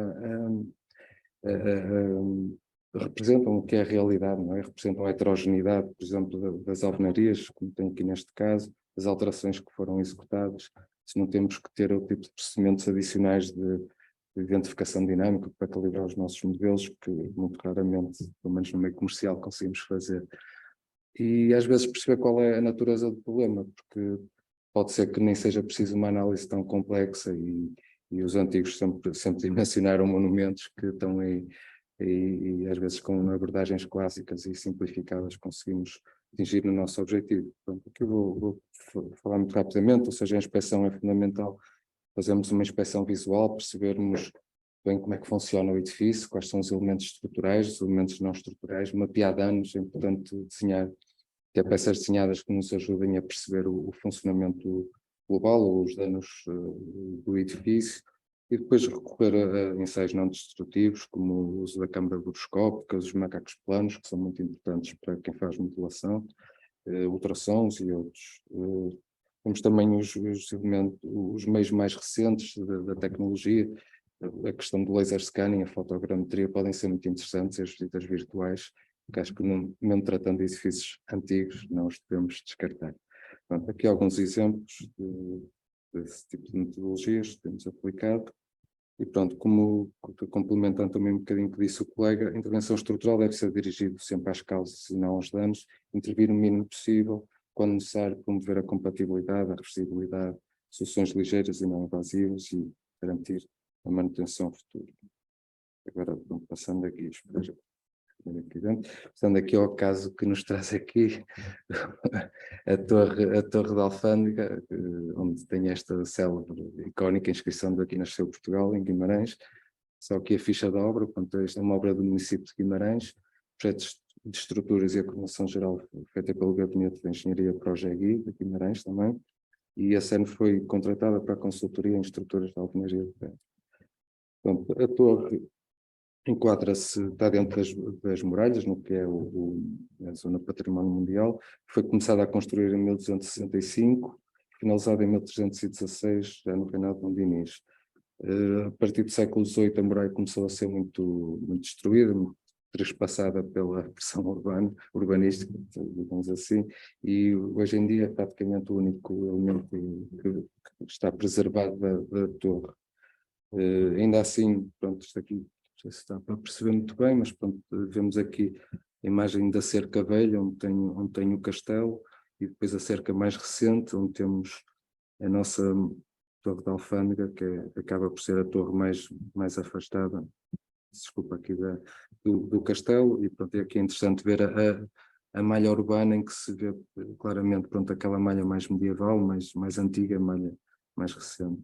representam o que é a realidade, não é? Representam a heterogeneidade, por exemplo, das alvenarias, como tem aqui neste caso, as alterações que foram executadas, se não temos que ter outro tipo de procedimentos adicionais de identificação dinâmica para calibrar os nossos modelos, que muito raramente, pelo menos no meio comercial, conseguimos fazer. E às vezes perceber qual é a natureza do problema, porque pode ser que nem seja preciso uma análise tão complexa, e os antigos sempre dimensionaram monumentos que estão aí, e às vezes com abordagens clássicas e simplificadas conseguimos atingir o nosso objetivo. Pronto, aqui vou falar muito rapidamente, ou seja, a inspeção é fundamental. Fazemos uma inspeção visual, percebermos bem como é que funciona o edifício, quais são os elementos estruturais, os elementos não estruturais, mapear danos, é importante desenhar, ter peças desenhadas que nos ajudem a perceber o funcionamento global, ou os danos do edifício, e depois recorrer a ensaios não destrutivos, como o uso da câmara buroscópica, os macacos planos, que são muito importantes para quem faz modelação, ultrassons e outros. Temos também os meios mais recentes da tecnologia, a questão do laser scanning, a fotogrametria, podem ser muito interessantes, as visitas virtuais, que acho que, mesmo tratando de edifícios antigos, não os devemos descartar. Pronto, aqui alguns exemplos desse tipo de metodologias que temos aplicado. E pronto, como complementando também um bocadinho o que disse o colega, a intervenção estrutural deve ser dirigida sempre às causas e não aos danos, intervir o mínimo possível, quando necessário, promover a compatibilidade, a reversibilidade, soluções ligeiras e não invasivas e garantir a manutenção futura. Agora, pronto, passando aqui, passando aqui ao caso que nos traz aqui, a torre da Alfândega, onde tem esta célebre, icónica inscrição de Aqui Nasceu Portugal, em Guimarães. Só que a ficha da obra, portanto, esta é uma obra do município de Guimarães, projetos de estruturas e a coordenação geral feita pelo Gabinete de Engenharia Progegui, de Guimarães também, e a CEN foi contratada para a consultoria em estruturas de alvenaria de pedra. Portanto, a torre enquadra-se, está dentro das muralhas, no que é a Zona Património Mundial. Foi começada a construir em 1265, finalizada em 1316, já no reinado de Dom Dinis. A partir do século XVIII, a muralha começou a ser muito destruída, muito trespassada pela pressão urbanística, digamos assim, e hoje em dia é praticamente o único elemento que está preservado da torre. Ainda assim, pronto, isto aqui não sei se está para perceber muito bem, mas pronto, vemos aqui a imagem da cerca velha, onde tem o castelo, e depois a cerca mais recente, onde temos a nossa Torre da Alfândega, que acaba por ser a torre mais afastada, desculpa, aqui do castelo, e pronto, aqui é interessante ver a malha urbana, em que se vê claramente, pronto, aquela malha mais medieval, mais antiga, a malha mais recente.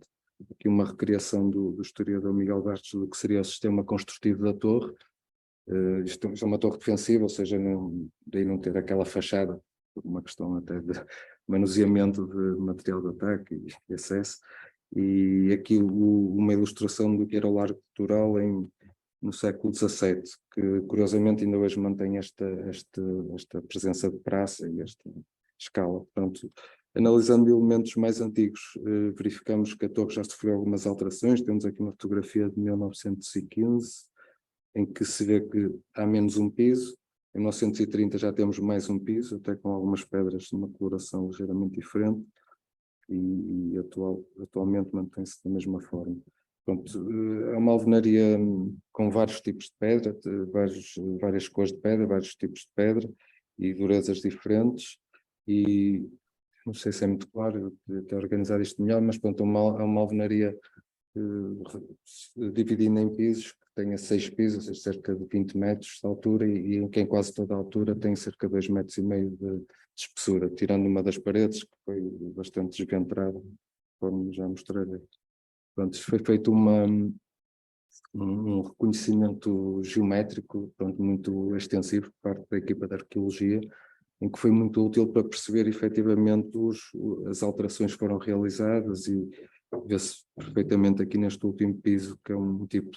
Aqui uma recriação do historiador Miguel Bastos do que seria o sistema construtivo da torre. Isto é uma torre defensiva, ou seja, daí não ter aquela fachada, por uma questão até de manuseamento de material de ataque e acesso. E aqui uma ilustração do que era o Largo Cultural no século XVII, que curiosamente ainda hoje mantém esta presença de praça e esta escala. Portanto, analisando elementos mais antigos, verificamos que a torre já sofreu algumas alterações. Temos aqui uma fotografia de 1915, em que se vê que há menos um piso. Em 1930 já temos mais um piso, até com algumas pedras de uma coloração ligeiramente diferente, e atualmente mantém-se da mesma forma. Pronto, é uma alvenaria com vários tipos de pedra, várias cores de pedra, vários tipos de pedra e durezas diferentes, e não sei se é muito claro, eu ter organizado isto melhor, mas pronto, é uma alvenaria dividida em pisos, que tenha 6 pisos, ou seja, cerca de 20 metros de altura, e em quase toda a altura tem cerca de 2,5 metros de espessura, tirando uma das paredes, que foi bastante desventrada, como já mostrarei. Pronto, foi feito um reconhecimento geométrico, pronto, muito extensivo por parte da equipa de arqueologia, em que foi muito útil para perceber efetivamente as alterações que foram realizadas, e vê-se perfeitamente aqui neste último piso, que é um tipo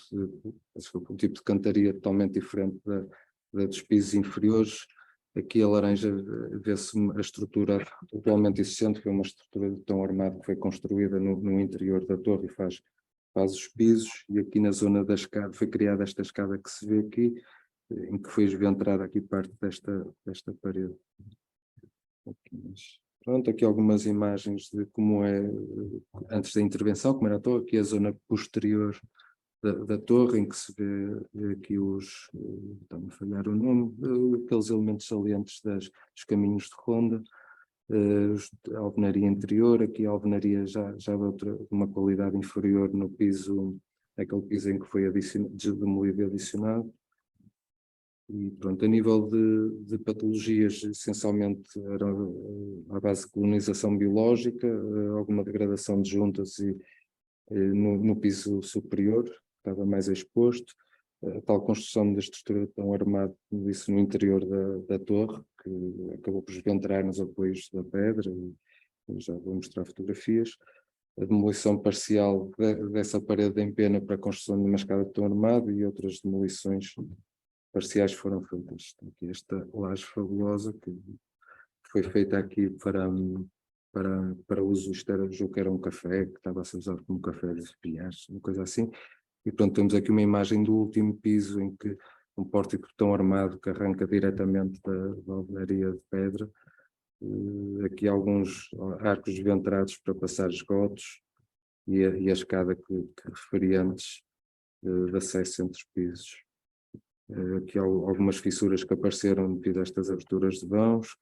de cantaria totalmente diferente da dos pisos inferiores. Aqui a laranja vê-se a estrutura atualmente existente, que é uma estrutura de betão armado que foi construída no interior da torre e faz os pisos, e aqui na zona da escada foi criada esta escada que se vê aqui, em que foi esventrada aqui parte desta parede. Pronto, aqui algumas imagens de como é antes da intervenção, como era a torre, aqui a zona posterior da torre, em que se vê aqui estão a falhar o nome, aqueles elementos salientes dos caminhos de ronda, a alvenaria interior, aqui a alvenaria já de uma qualidade inferior no piso, aquele piso em que foi demolido e adicionado. E pronto, a nível de patologias, essencialmente era à base de colonização biológica, alguma degradação de juntas no piso superior, estava mais exposto. A tal construção da estrutura tão armada, como disse, no interior da torre, que acabou por desventrar nos apoios da pedra, e já vou mostrar fotografias. A demolição parcial dessa parede em pena para a construção de uma escada de betão armado e outras demolições parciais foram feitas. Aqui esta laje fabulosa que foi feita aqui para uso, isto era, julgo que era um café, que estava a ser usado como café de espinhares, uma coisa assim. E pronto, temos aqui uma imagem do último piso em que um pórtico de betão armado que arranca diretamente da alvenaria de pedra. Aqui alguns arcos desventrados para passar esgotos e a escada que referi antes de acesso entre os pisos. Aqui há algumas fissuras que apareceram devido a estas aberturas de vãos.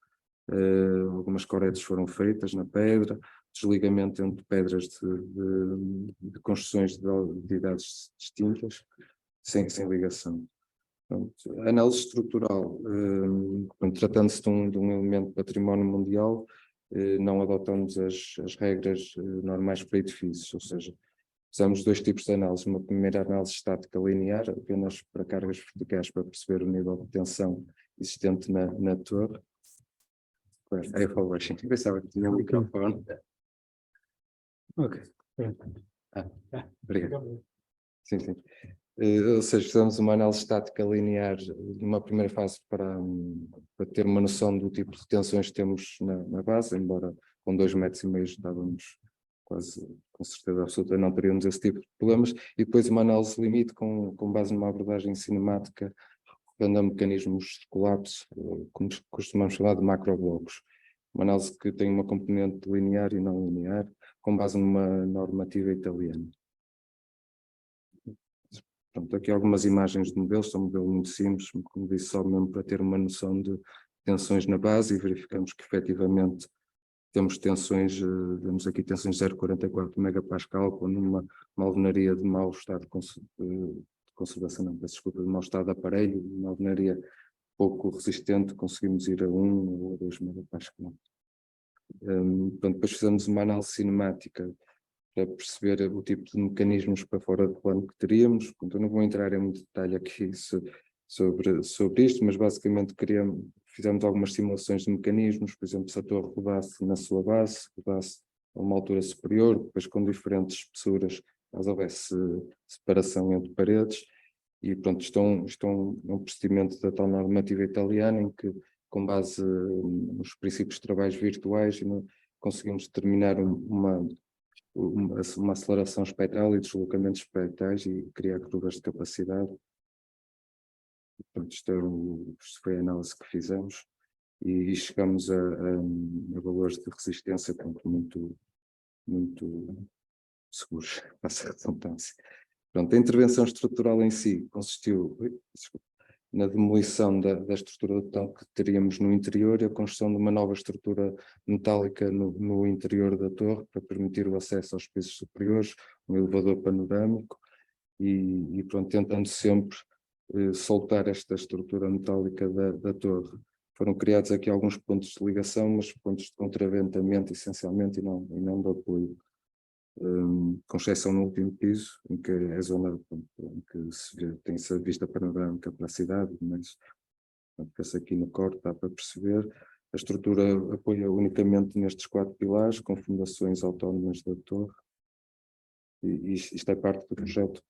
Algumas coretes foram feitas na pedra, desligamento entre pedras de construções de idades distintas, sem ligação. Pronto, análise estrutural, tratando-se de um elemento de património mundial, não adotamos as regras normais para edifícios, ou seja, usamos dois tipos de análise. Uma primeira análise estática linear, apenas para cargas verticais para perceber o nível de tensão existente na torre. Aí eu falo baixinho, pensava que tinha um microfone. Ok. Obrigado. Sim. Ou seja, fizemos uma análise estática linear numa primeira fase para ter uma noção do tipo de tensões que temos na base, embora com 2,5 metros estávamos quase, com certeza absoluta, não teríamos esse tipo de problemas, e depois uma análise limite com base numa abordagem cinemática, recorrendo a mecanismos de colapso, como costumamos falar de macroblocos. Uma análise que tem uma componente linear e não linear, com base numa normativa italiana. Pronto, aqui algumas imagens de modelos, são modelos muito simples, como disse, só mesmo para ter uma noção de tensões na base, e verificamos que efetivamente temos tensões, temos aqui tensões 0,44 megapascal, quando uma alvenaria de mau estado de conservação, não, peço desculpa, de mau estado de aparelho, uma alvenaria pouco resistente, conseguimos ir a 1 ou 2 megapascal. Pronto, depois fizemos uma análise cinemática para perceber o tipo de mecanismos para fora de plano que teríamos. Portanto, eu não vou entrar em muito detalhe aqui sobre isto, mas basicamente fizemos algumas simulações de mecanismos, por exemplo, se a torre rodasse na sua base, rodasse a uma altura superior, depois com diferentes espessuras, caso houvesse separação entre paredes, e pronto, estão um procedimento da tal normativa italiana em que, com base nos princípios de trabalhos virtuais, conseguimos determinar uma aceleração espectral e deslocamentos espectrais e criar curvas de capacidade. Portanto, isto foi a análise que fizemos e chegamos a valores de resistência muito seguros, passa a redundância. Pronto, a intervenção estrutural em si consistiu na demolição da estrutura de betão que teríamos no interior e a construção de uma nova estrutura metálica no interior da torre para permitir o acesso aos pisos superiores, um elevador panorâmico e pronto, tentando sempre soltar esta estrutura metálica da torre. Foram criados aqui alguns pontos de ligação, mas pontos de contraventamento essencialmente e não de apoio. Com exceção no último piso, em que é a zona em que tem-se a vista panorâmica para a cidade, mas penso aqui no corte dá para perceber. A estrutura apoia unicamente nestes 4 pilares, com fundações autónomas da torre, e isto é parte do projeto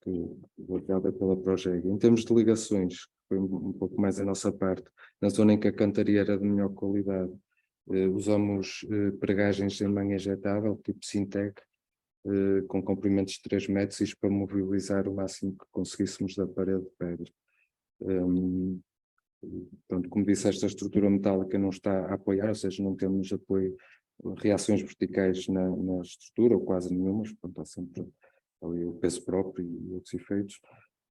realizado pela Progeg. Em termos de ligações, foi um pouco mais a nossa parte, na zona em que a cantaria era de melhor qualidade, usamos pregagens em manha injetável, tipo Sintec, com comprimentos de 3 metros, isto para mobilizar o máximo que conseguíssemos da parede de pedra. Pronto, como disse, esta estrutura metálica não está a apoiar, ou seja, não temos apoio, reações verticais na estrutura, ou quase nenhumas, portanto há sempre ali o peso próprio e outros efeitos,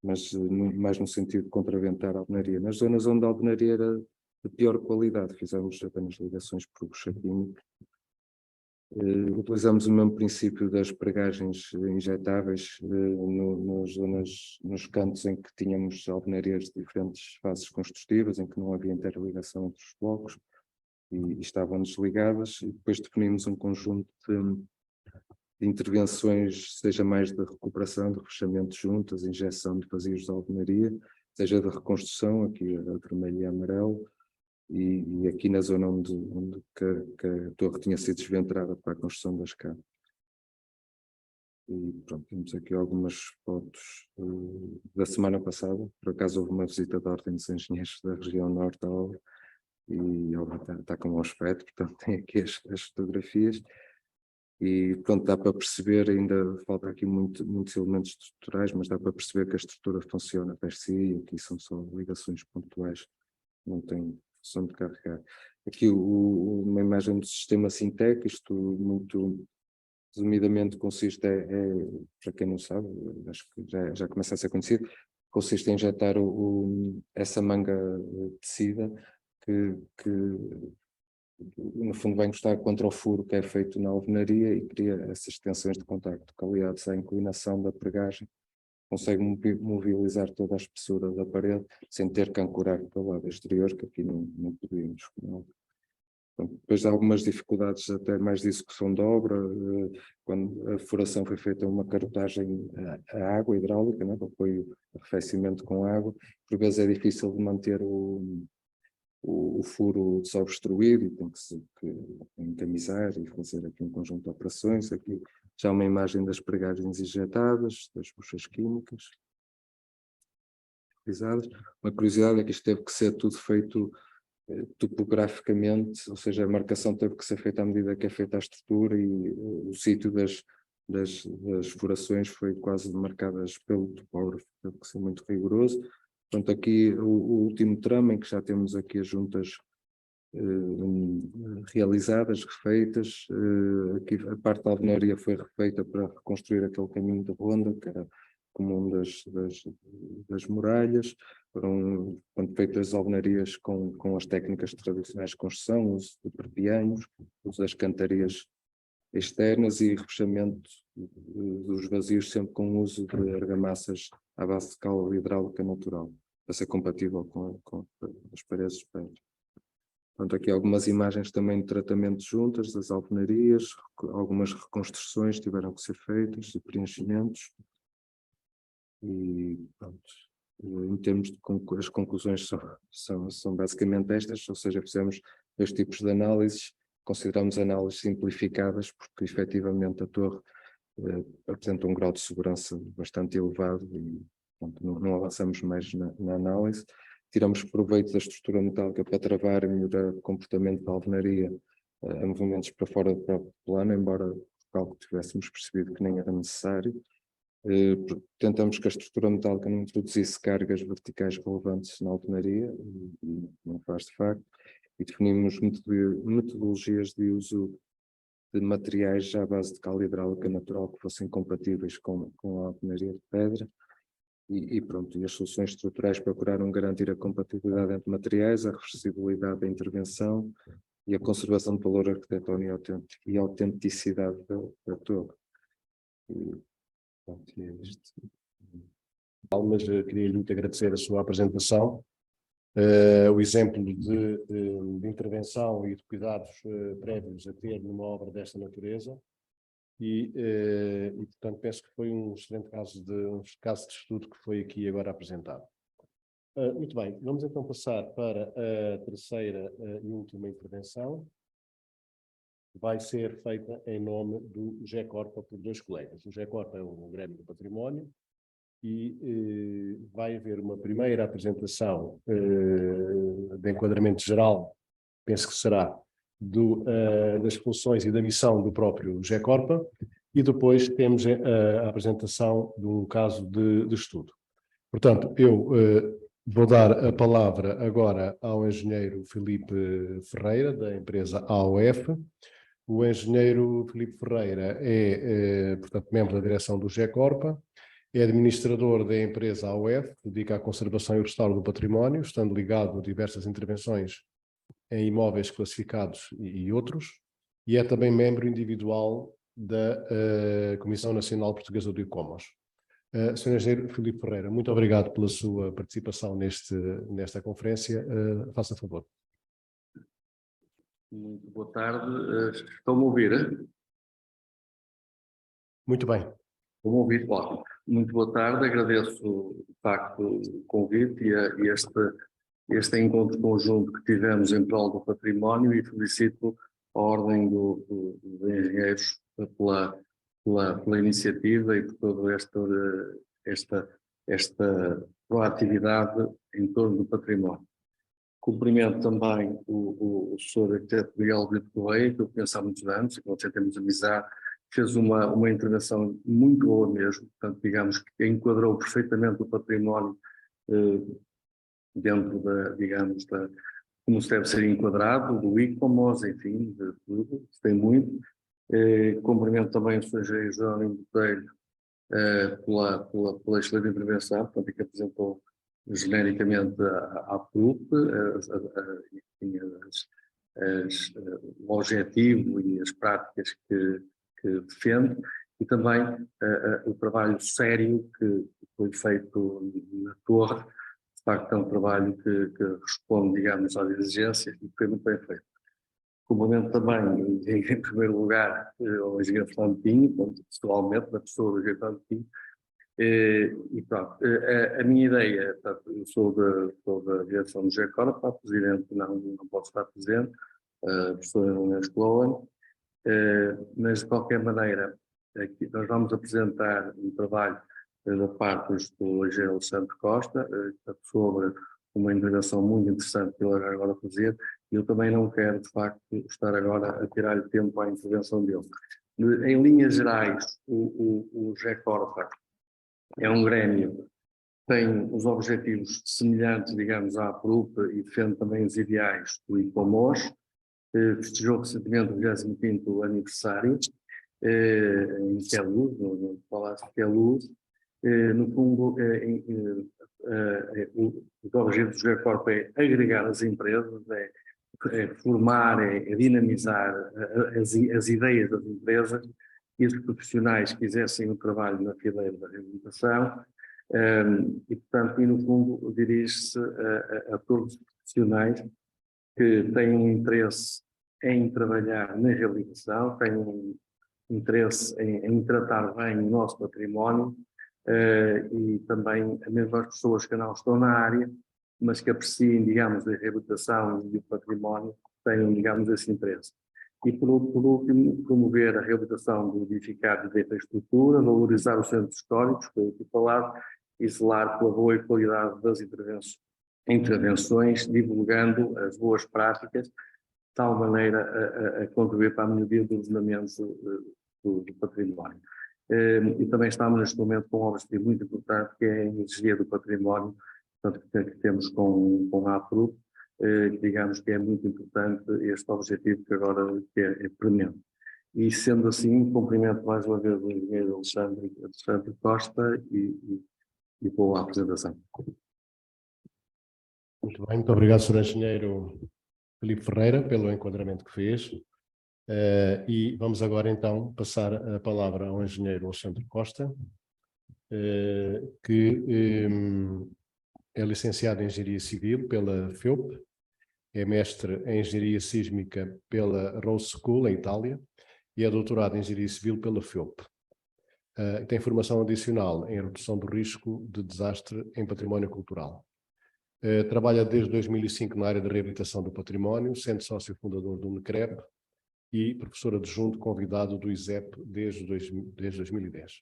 mas mais no sentido de contraventar a alvenaria. Nas zonas onde a alvenaria era de pior qualidade, fizemos apenas ligações por bucha química. Utilizamos o mesmo princípio das pregagens injetáveis nos cantos em que tínhamos alvenarias de diferentes fases construtivas, em que não havia interligação entre os blocos e estavam desligadas, e depois definimos um conjunto intervenções, seja mais de recuperação, de fechamento de juntas, injeção de vazios de alvenaria, seja de reconstrução, aqui a vermelho e a amarelo, e aqui na zona onde que a torre tinha sido desventrada para a construção da escada. E pronto, temos aqui algumas fotos da semana passada. Por acaso houve uma visita da Ordem dos Engenheiros da região norte da obra, e a obra está com um aspecto, portanto tem aqui as fotografias. E pronto, dá para perceber, ainda falta aqui muitos elementos estruturais, mas dá para perceber que a estrutura funciona per si, e aqui são só ligações pontuais, não tem função de carregar. Aqui uma imagem do sistema Sintec, isto muito resumidamente consiste, para quem não sabe, acho que já começa a ser conhecido, consiste em injetar essa manga tecida que no fundo vai encostar contra o furo que é feito na alvenaria e cria essas tensões de contacto, que aliados à inclinação da pregagem consegue mobilizar toda a espessura da parede sem ter que ancorar para o lado exterior, que aqui não podíamos. Depois há algumas dificuldades até mais de execução de obra, quando a furação foi feita uma carotagem à água hidráulica, né, para apoio arrefecimento com água, por vezes é difícil de manter o furo desobstruído e tem que se encaminhar e fazer aqui um conjunto de operações. Aqui já uma imagem das pregagens injetadas, das buchas químicas utilizadas. Uma curiosidade é que isto teve que ser tudo feito topograficamente, ou seja, a marcação teve que ser feita à medida que é feita a estrutura, e o sítio das furações foi quase marcadas pelo topógrafo, teve que ser muito rigoroso. Portanto, aqui o último tramo em que já temos aqui as juntas realizadas, refeitas, aqui a parte da alvenaria foi refeita para reconstruir aquele caminho de ronda, que era comum das muralhas. Foram feitas as alvenarias com as técnicas tradicionais de construção, uso de perpianos, uso das cantarias externas e revestimento dos vazios sempre com o uso de argamassas à base de cal hidráulica natural, para ser compatível com as paredes de pedra. Portanto, aqui algumas imagens também de tratamento juntas das alvenarias, algumas reconstruções tiveram que ser feitas, de preenchimentos. E pronto, em termos de as conclusões são basicamente estas, ou seja, fizemos 2 tipos de análises, consideramos análises simplificadas, porque efetivamente a torre apresenta um grau de segurança bastante elevado e pronto, não avançamos mais na análise. Tiramos proveito da estrutura metálica para travar e melhorar o comportamento da alvenaria a movimentos para fora do próprio plano, embora por algo tivéssemos percebido que nem era necessário. Tentamos que a estrutura metálica não introduzisse cargas verticais relevantes na alvenaria, e não faz de facto, e definimos metodologias de uso de materiais já à base de cal hidráulica natural que fossem compatíveis com a alvenaria de pedra, e pronto, e as soluções estruturais procuraram garantir a compatibilidade entre materiais, a reversibilidade da intervenção e a conservação de valor arquitetónico e autenticidade da torre. Mas queria muito agradecer a sua apresentação, o exemplo de intervenção e de cuidados prévios a ter numa obra desta natureza, e portanto penso que foi um excelente caso de estudo que foi aqui agora apresentado. Muito bem, vamos então passar para a terceira e última intervenção. Vai ser feita em nome do GECORPA por 2 colegas. O GECORPA é um grêmio do património e vai haver uma primeira apresentação de enquadramento geral, penso que será, das funções e da missão do próprio GECORPA, e depois temos a apresentação de um caso de estudo. Portanto, eu vou dar a palavra agora ao engenheiro Filipe Ferreira, da empresa AOF. O engenheiro Filipe Ferreira portanto, membro da direção do GECORPA, é administrador da empresa AOF, que dedica à conservação e restauro do património, estando ligado a diversas intervenções em imóveis classificados e outros, e é também membro individual da Comissão Nacional Portuguesa do E-Commerce. Sr. Engenheiro Filipe Ferreira, muito obrigado pela sua participação nesta conferência. Faça favor. Muito boa tarde. Estão-me a ouvir? Muito bem. Como ouvir, claro. Muito boa tarde, agradeço de facto o convite e este encontro conjunto que tivemos em prol do património e felicito a Ordem dos Engenheiros pela iniciativa e por toda esta proatividade em torno do património. Cumprimento também o Sr. Arquiteto Miguel Brito Correia, que eu conheço há muitos anos e com quem temos amizade, fez uma intervenção muito boa mesmo, portanto, digamos que enquadrou perfeitamente o património dentro como se deve ser enquadrado, do ICOMOS, enfim, de tudo, tem muito. Cumprimento também o Sr. Engenheiro Jerónimo Botelho pela excelente intervenção, portanto, que apresentou genericamente a PRUP, o objetivo e as práticas que defende, e também o trabalho sério que foi feito na Torre. De facto, é um trabalho que responde, digamos, às exigências e foi muito bem feito. Cumprimento também, em primeiro lugar, o engenheiro Fernando Pinho, pessoalmente, da pessoa do engenheiro Fernando Pinho, e pronto, a minha ideia, portanto, eu sou da direção do GECOR, presidente não posso estar presente, professor Helena Escloan, mas de qualquer maneira, aqui nós vamos apresentar um trabalho da parte do engenheiro Alexandre Costa, sobre uma intervenção muito interessante que ele agora fazer, e eu também não quero, de facto, estar agora a tirar-lhe tempo à intervenção dele. Em linhas gerais, o GECOR é um grêmio, tem os objetivos semelhantes, digamos, à PRUP e defende também os ideais do ICOMOS. Festejou recentemente o 25º aniversário em Queluz, no Palácio de Queluz. No fundo, o objetivo do GECOR é agregar as empresas, é formar, é dinamizar as ideias das empresas e os profissionais que exercem o trabalho na fileira da reabilitação, e, portanto, no fundo, dirige-se a todos os profissionais que têm interesse em trabalhar na reabilitação, têm interesse em tratar bem o nosso património, e também mesmo as pessoas que não estão na área, mas que apreciem, digamos, a reabilitação e o património, tenham, digamos, esse interesse. E, por último, promover a reabilitação do edificado e da infraestrutura, valorizar os centros históricos, foi aqui falado, e zelar pela boa qualidade das intervenções, divulgando as boas práticas, de tal maneira a contribuir para a melhoria do ordenamento do património. E também estamos neste momento com um objetivo muito importante, que é a energia do património, portanto, que temos com a APRUP, digamos que é muito importante este objetivo que agora é premente. E sendo assim, cumprimento mais uma vez o engenheiro Alexandre Costa e vou à apresentação. Muito bem, muito obrigado, Sr. Engenheiro Filipe Ferreira, pelo enquadramento que fez. E vamos agora então passar a palavra ao engenheiro Alexandre Costa, que é licenciado em Engenharia Civil pela FEUP, é mestre em Engenharia Sísmica pela Rose School, em Itália, e é doutorado em Engenharia Civil pela FEUP. Tem formação adicional em redução do risco de desastre em património cultural. Trabalha desde 2005 na área da reabilitação do património, sendo sócio fundador do NECREP e professor adjunto convidado do ISEP desde 2010.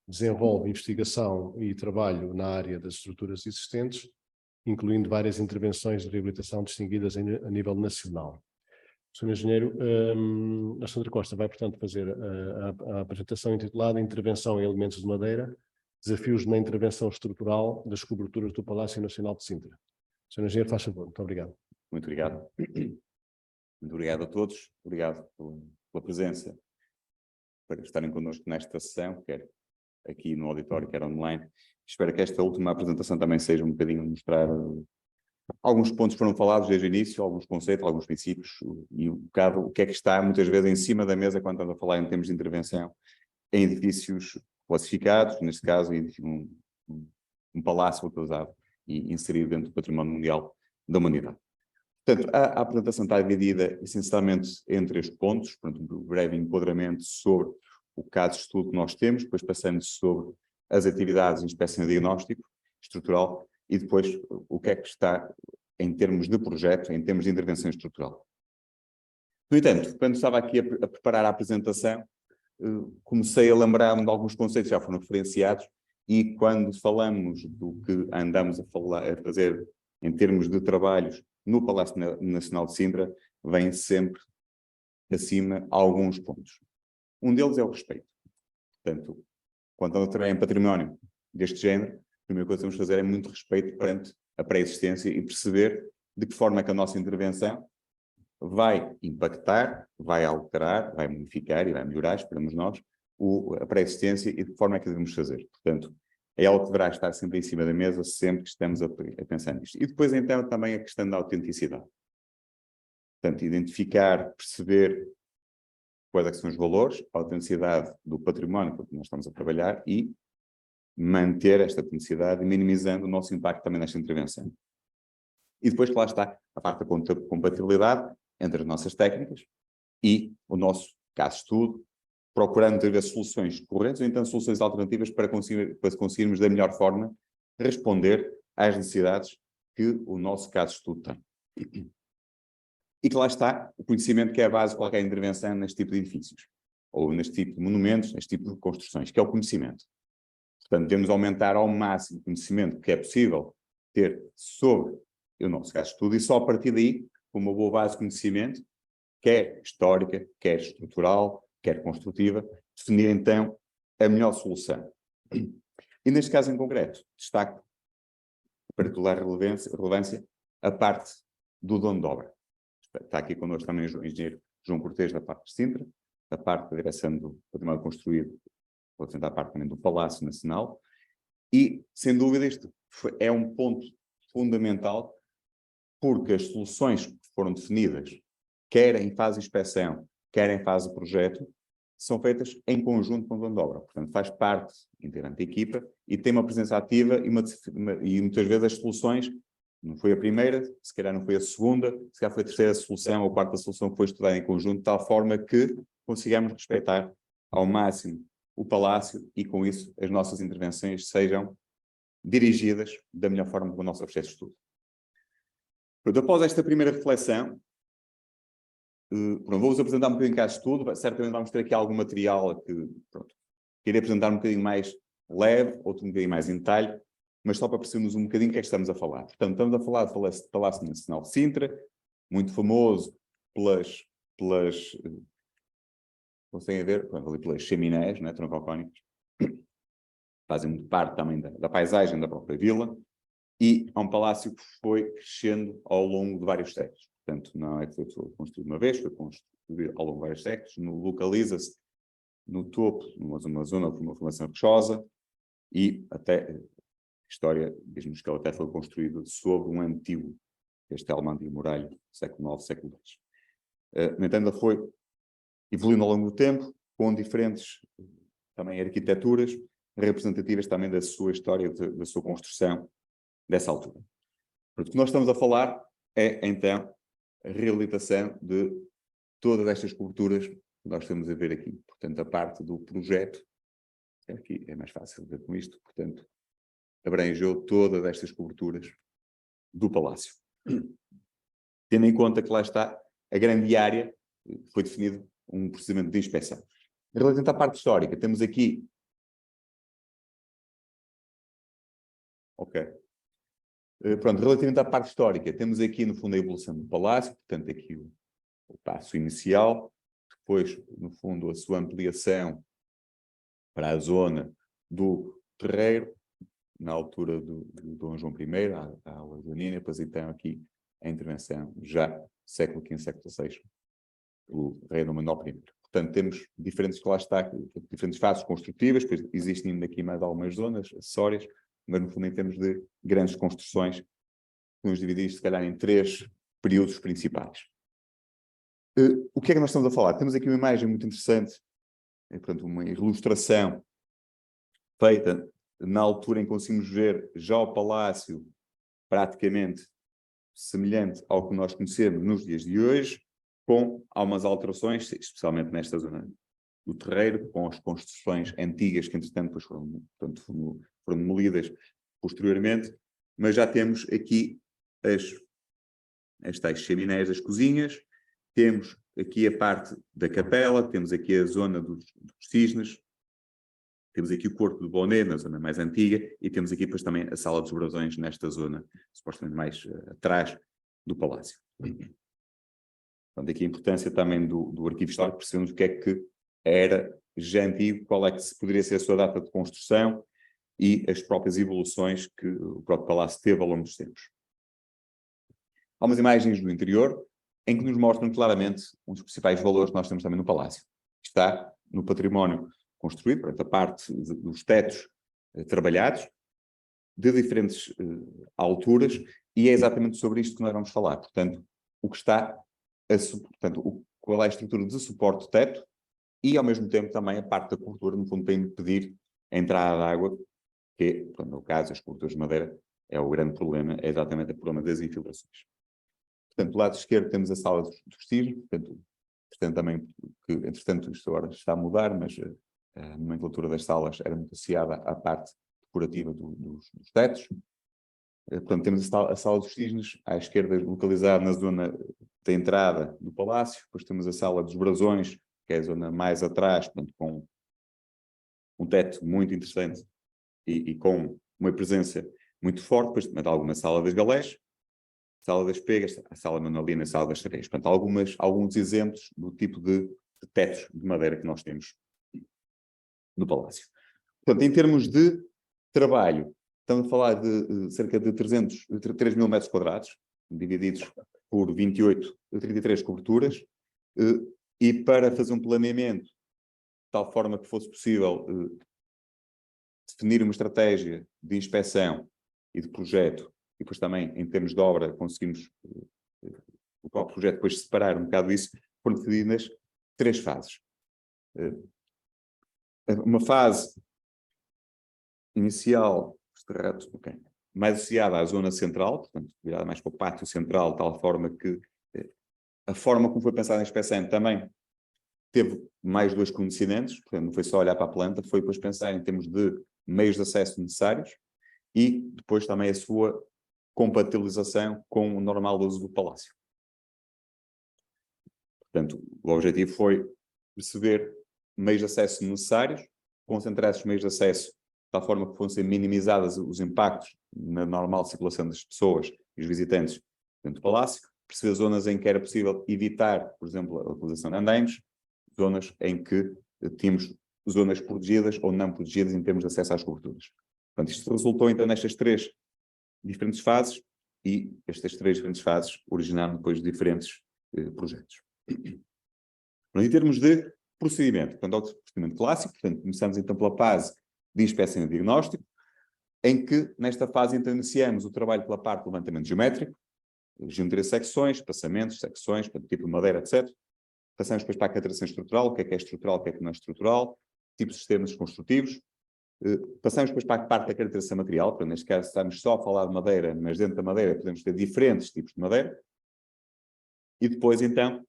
Desenvolve investigação e trabalho na área das estruturas existentes, incluindo várias intervenções de reabilitação distinguidas a nível nacional. O Sr. Engenheiro Alexandre Costa vai, portanto, fazer a apresentação intitulada Intervenção em Elementos de Madeira, Desafios na Intervenção Estrutural das Coberturas do Palácio Nacional de Sintra. Sr. Engenheiro, faz favor. Muito obrigado. Muito obrigado. Muito obrigado a todos. Obrigado pela presença, para estarem connosco nesta sessão, quer aqui no auditório, quer online. Espero que esta última apresentação também seja um bocadinho mostrar alguns pontos que foram falados desde o início, alguns conceitos, alguns princípios, e um bocado o que é que está muitas vezes em cima da mesa quando estamos a falar em termos de intervenção em edifícios classificados, neste caso um palácio utilizado e inserido dentro do património mundial da humanidade. Portanto, a apresentação está dividida essencialmente em 3 pontos, portanto, um breve enquadramento sobre o caso de estudo que nós temos, depois passamos sobre as atividades de inspeção e diagnóstico estrutural e depois o que é que está em termos de projeto, em termos de intervenção estrutural. No entanto, quando estava aqui a preparar a apresentação, comecei a lembrar-me de alguns conceitos que já foram referenciados e quando falamos do que andamos a fazer em termos de trabalhos no Palácio Nacional de Sintra, vêm sempre acima alguns pontos. Um deles é o respeito. Portanto, quando estamos a trabalhar em património deste género, a primeira coisa que temos que fazer é muito respeito perante a pré-existência e perceber de que forma é que a nossa intervenção vai impactar, vai alterar, vai modificar e vai melhorar, esperamos nós, a pré-existência e de que forma é que devemos fazer. Portanto, é algo que deverá estar sempre em cima da mesa, sempre que estamos a pensar nisto. E depois, então, também a questão da autenticidade. Portanto, identificar, perceber quais é que são os valores, a autenticidade do património com que nós estamos a trabalhar e manter esta autenticidade, minimizando o nosso impacto também nesta intervenção. E depois, lá está, a parte da compatibilidade entre as nossas técnicas e o nosso caso de estudo, procurando ter soluções corretas ou então soluções alternativas para conseguirmos da melhor forma responder às necessidades que o nosso caso de estudo tem. E que lá está o conhecimento que é a base de qualquer intervenção neste tipo de edifícios, ou neste tipo de monumentos, neste tipo de construções, que é o conhecimento. Portanto, devemos aumentar ao máximo o conhecimento que é possível ter sobre o nosso caso de estudo e só a partir daí, com uma boa base de conhecimento, quer histórica, quer estrutural, quer construtiva, definir então a melhor solução. E neste caso em concreto, destaco particular relevância a parte do dono de obra. Está aqui connosco também o engenheiro João Cortês, da parte de Sintra, da parte da direção do património construído, vou tentar a parte também do Palácio Nacional, e, sem dúvida, isto é um ponto fundamental, porque as soluções que foram definidas, quer em fase de inspeção, quer em fase de projeto, são feitas em conjunto com o dono de obra. Portanto, faz parte integrante da equipa e tem uma presença ativa e muitas vezes as soluções, não foi a primeira, se calhar não foi a segunda, se calhar foi a terceira solução ou a quarta solução que foi estudada em conjunto, de tal forma que consigamos respeitar ao máximo o Palácio e, com isso, as nossas intervenções sejam dirigidas da melhor forma para o nosso processo de estudo. Pronto, após esta primeira reflexão, vou-vos apresentar um bocadinho de caso de estudo, certamente vamos ter aqui algum material que, pronto, queria apresentar um bocadinho mais leve, outro um bocadinho mais em detalhe, mas só para percebermos um bocadinho o que é que estamos a falar. Portanto, estamos a falar do Palácio Nacional de Sintra, muito famoso pelas conseguem ver, ali pelas chaminés, né, troncocónicas, fazem muito parte também da paisagem da própria vila, e é um palácio que foi crescendo ao longo de vários séculos. Portanto, não é que foi construído uma vez, foi construído ao longo de vários séculos, localiza-se no topo, numa zona de uma formação rochosa, e até a história diz-nos que ele até foi construído sobre um antigo castelo, uma antiga muralha, século IX, século X. No entanto, ele foi evoluindo ao longo do tempo, com diferentes também arquiteturas, representativas também da sua história, da sua construção dessa altura. Portanto, o que nós estamos a falar é, então, a reabilitação de todas estas coberturas que nós estamos a ver aqui. Portanto, a parte do projeto, aqui é mais fácil ver com isto, portanto, abrangeu todas estas coberturas do palácio. Tendo em conta que lá está a grande área, foi definido um procedimento de inspeção. Relativamente à parte histórica, temos aqui... Ok. Pronto, relativamente à parte histórica, temos aqui, no fundo, a evolução do palácio, portanto, aqui o passo inicial, depois, no fundo, a sua ampliação para a zona do terreiro, na altura do Dom João I, a aula leonina, depois então aqui a intervenção já século V, século VI, pelo rei Dom Manuel I. Portanto, temos diferentes, lá está, diferentes fases construtivas, depois existem ainda aqui mais algumas zonas acessórias, mas no fundo em termos de grandes construções, podemos dividir isto se calhar em 3 períodos principais. O que é que nós estamos a falar? Temos aqui uma imagem muito interessante, portanto, uma ilustração feita na altura em que conseguimos ver já o palácio praticamente semelhante ao que nós conhecemos nos dias de hoje, com algumas alterações, especialmente nesta zona do terreiro, com as construções antigas que, entretanto, depois foram demolidas posteriormente, mas já temos aqui as tais chaminés das cozinhas, temos aqui a parte da capela, temos aqui a zona dos cisnes, temos aqui o corpo do Boné, na zona mais antiga, e temos aqui depois também a sala dos brasões nesta zona, supostamente mais atrás do palácio. Portanto, aqui a importância também do arquivo histórico, percebemos o que é que era já antigo, qual é que poderia ser a sua data de construção e as próprias evoluções que o próprio palácio teve ao longo dos tempos. Há umas imagens do interior em que nos mostram claramente um dos principais valores que nós temos também no palácio. Está no património construído, portanto, a parte dos tetos trabalhados, de diferentes alturas, e é exatamente sobre isto que nós vamos falar. Portanto, o que está, qual é a estrutura de suporte do teto e, ao mesmo tempo, também a parte da cobertura, no fundo, para impedir a entrada de água, que, portanto, no caso, as coberturas de madeira, é o grande problema, é exatamente o problema das infiltrações. Portanto, do lado esquerdo temos a sala dos cisnes, portanto, também, que, entretanto, isto agora está a mudar, mas a nomenclatura das salas era muito associada à parte decorativa dos tetos. Portanto, temos a sala dos cisnes, à esquerda, localizada na zona da entrada do palácio. Depois temos a sala dos brasões, que é a zona mais atrás, portanto, com um teto muito interessante e com uma presença muito forte. Depois também há alguma sala das galés, sala das pegas, a sala manolina, a sala das sereias. Portanto, alguns exemplos do tipo de tetos de madeira que nós temos no palácio. Portanto, em termos de trabalho, estamos a falar de cerca de 3 mil metros quadrados, divididos por 33 coberturas, e para fazer um planeamento de tal forma que fosse possível definir uma estratégia de inspeção e de projeto, e depois também, em termos de obra, conseguimos o próprio projeto depois separar um bocado isso, foram definidas 3 fases. Uma fase inicial, mais associada à zona central, portanto, virada mais para o pátio central, de tal forma que a forma como foi pensada a inspeção também teve mais 2 condicionantes, portanto, não foi só olhar para a planta, foi depois pensar em termos de meios de acesso necessários e depois também a sua compatibilização com o normal uso do palácio. Portanto, o objetivo foi perceber meios de acesso necessários, concentrar esses meios de acesso de tal forma que fossem minimizados os impactos na normal circulação das pessoas e os visitantes dentro do palácio, perceber zonas em que era possível evitar, por exemplo, a utilização de andaimes, zonas em que tínhamos zonas protegidas ou não protegidas em termos de acesso às coberturas. Portanto, isto resultou então nestas 3 diferentes fases e estas 3 diferentes fases originaram depois diferentes projetos. Em termos de procedimento, portanto, o procedimento clássico, portanto, começamos então pela fase de inspeção e diagnóstico, em que nesta fase então iniciamos o trabalho pela parte do levantamento geométrico, geometria de secções, passamentos, secções, portanto, tipo de madeira, etc. Passamos depois para a caracterização estrutural, o que é estrutural, o que não é estrutural, tipos de sistemas construtivos. Passamos depois para a parte da caracterização material, portanto, neste caso estamos só a falar de madeira, mas dentro da madeira podemos ter diferentes tipos de madeira. E depois, então,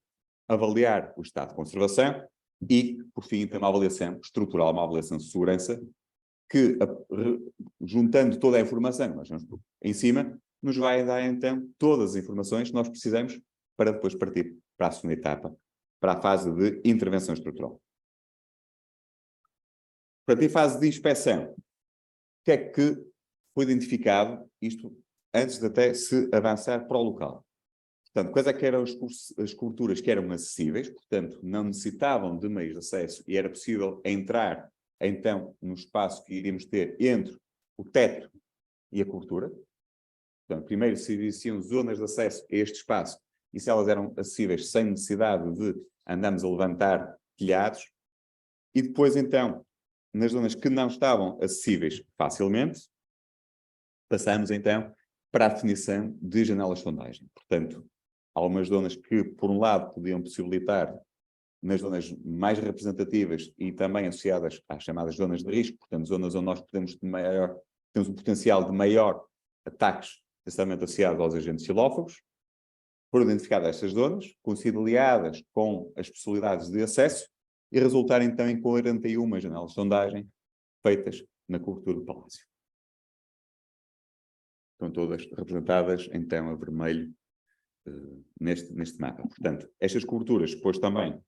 avaliar o estado de conservação e, por fim, tem uma avaliação estrutural, uma avaliação de segurança, que, juntando toda a informação que nós temos em cima, nos vai dar, então, todas as informações que nós precisamos para depois partir para a segunda etapa, para a fase de intervenção estrutural. Portanto, em fase de inspeção, o que é que foi identificado, isto antes de até se avançar para o local? Portanto, quais é que eram as coberturas que eram acessíveis, portanto, não necessitavam de meios de acesso e era possível entrar, então, no espaço que iríamos ter entre o teto e a cobertura. Portanto, primeiro se existiam zonas de acesso a este espaço e se elas eram acessíveis sem necessidade de andarmos a levantar telhados. E depois, então, nas zonas que não estavam acessíveis facilmente, passamos, então, para a definição de janelas de sondagem. Portanto, há algumas zonas que, por um lado, podiam possibilitar, nas zonas mais representativas e também associadas às chamadas zonas de risco, portanto, zonas onde nós temos um potencial de maior ataques, essencialmente associados aos agentes xilófagos. Foram identificadas estas zonas, conciliadas com as possibilidades de acesso, e resultar então em 41 janelas de sondagem feitas na cobertura do Palácio. Estão todas representadas então a vermelho neste mapa. Portanto, estas coberturas depois também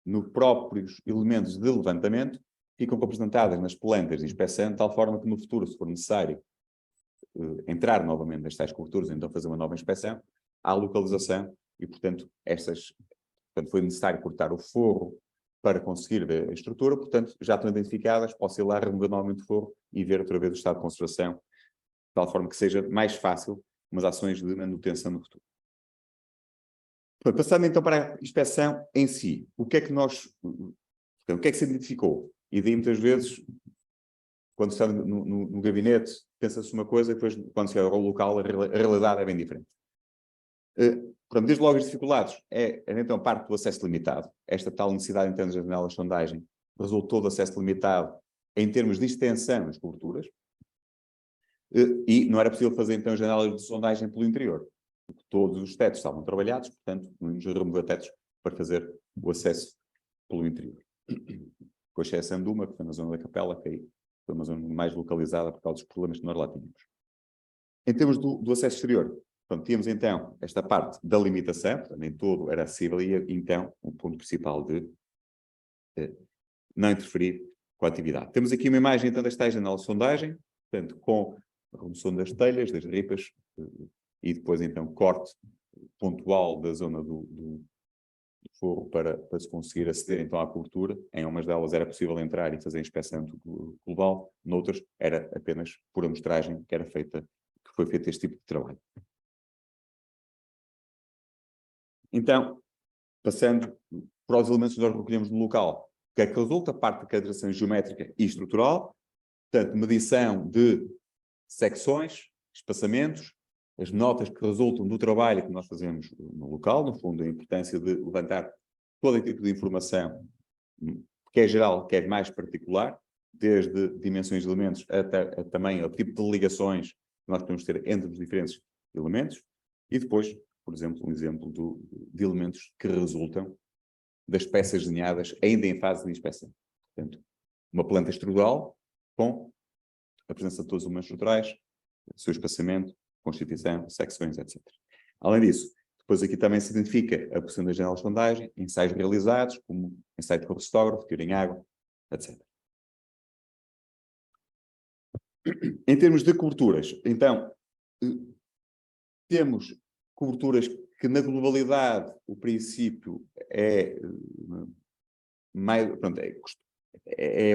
nos próprios elementos de levantamento ficam representadas nas plantas de inspeção, de tal forma que no futuro, se for necessário entrar novamente nas tais coberturas, então fazer uma nova inspeção, há localização e, portanto, foi necessário cortar o forro para conseguir ver a estrutura, portanto, já estão identificadas, posso ir lá, remover novamente o forro e ver outra vez o estado de conservação, de tal forma que seja mais fácil umas ações de manutenção no futuro. Passando então para a inspeção em si, o que é que se identificou? E daí muitas vezes, quando se está no gabinete, pensa-se uma coisa e depois, quando se chega ao local, a realidade é bem diferente. Desde logo as dificuldades é então parte do acesso limitado. Esta tal necessidade então das janelas de sondagem resultou do acesso limitado em termos de extensão das coberturas e não era possível fazer então janelas de sondagem pelo interior. Todos os tetos estavam trabalhados, portanto, não nos remover tetos para fazer o acesso pelo interior. Com exceção de uma, que foi na zona da capela, que aí foi uma zona mais localizada por causa dos problemas que nós lá tínhamos. Em termos do acesso exterior, tínhamos então esta parte da limitação, portanto, nem todo era acessível, e então o ponto principal de não interferir com a atividade. Temos aqui uma imagem então das tais janelas de sondagem, portanto, com a remoção das telhas, das ripas, e depois então corte pontual da zona do forro para se conseguir aceder então à cobertura. Em umas delas era possível entrar e fazer a inspeção global, noutras era apenas por amostragem que foi feito este tipo de trabalho. Então, passando para os elementos que nós recolhemos no local, o que é que resulta? Parte da caracterização geométrica e estrutural, portanto, medição de secções, espaçamentos, as notas que resultam do trabalho que nós fazemos no local, no fundo, a importância de levantar todo tipo de informação, quer geral, quer mais particular, desde dimensões de elementos até também o tipo de ligações que nós podemos ter entre os diferentes elementos, e depois, por exemplo, um exemplo de elementos que resultam das peças desenhadas ainda em fase de inspeção. Portanto, uma planta estrutural com a presença de todos os elementos estruturais, o seu espaçamento, constituição, secções, etc. Além disso, depois aqui também se identifica a posição das janelas de sondagem, ensaios realizados, como ensaio de correstógrafo, teoria em água, etc. Em termos de coberturas, então, temos coberturas que na globalidade o princípio é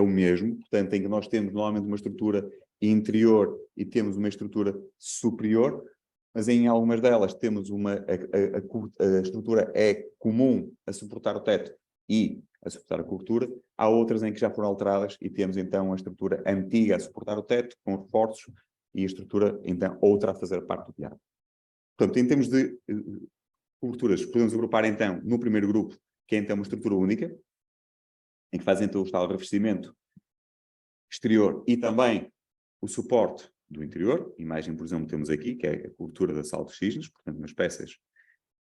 o mesmo, portanto, em que nós temos normalmente uma estrutura interior e temos uma estrutura superior, mas em algumas delas temos a estrutura é comum a suportar o teto e a suportar a cobertura. Há outras em que já foram alteradas e temos então a estrutura antiga a suportar o teto com reforços e a estrutura então outra a fazer parte do telhado. Portanto, em termos de coberturas, podemos agrupar então no primeiro grupo, que é então uma estrutura única, em que faz então o tal revestimento exterior e também o suporte do interior. Imagem, por exemplo, temos aqui, que é a cobertura da sala de cisnes, portanto, umas peças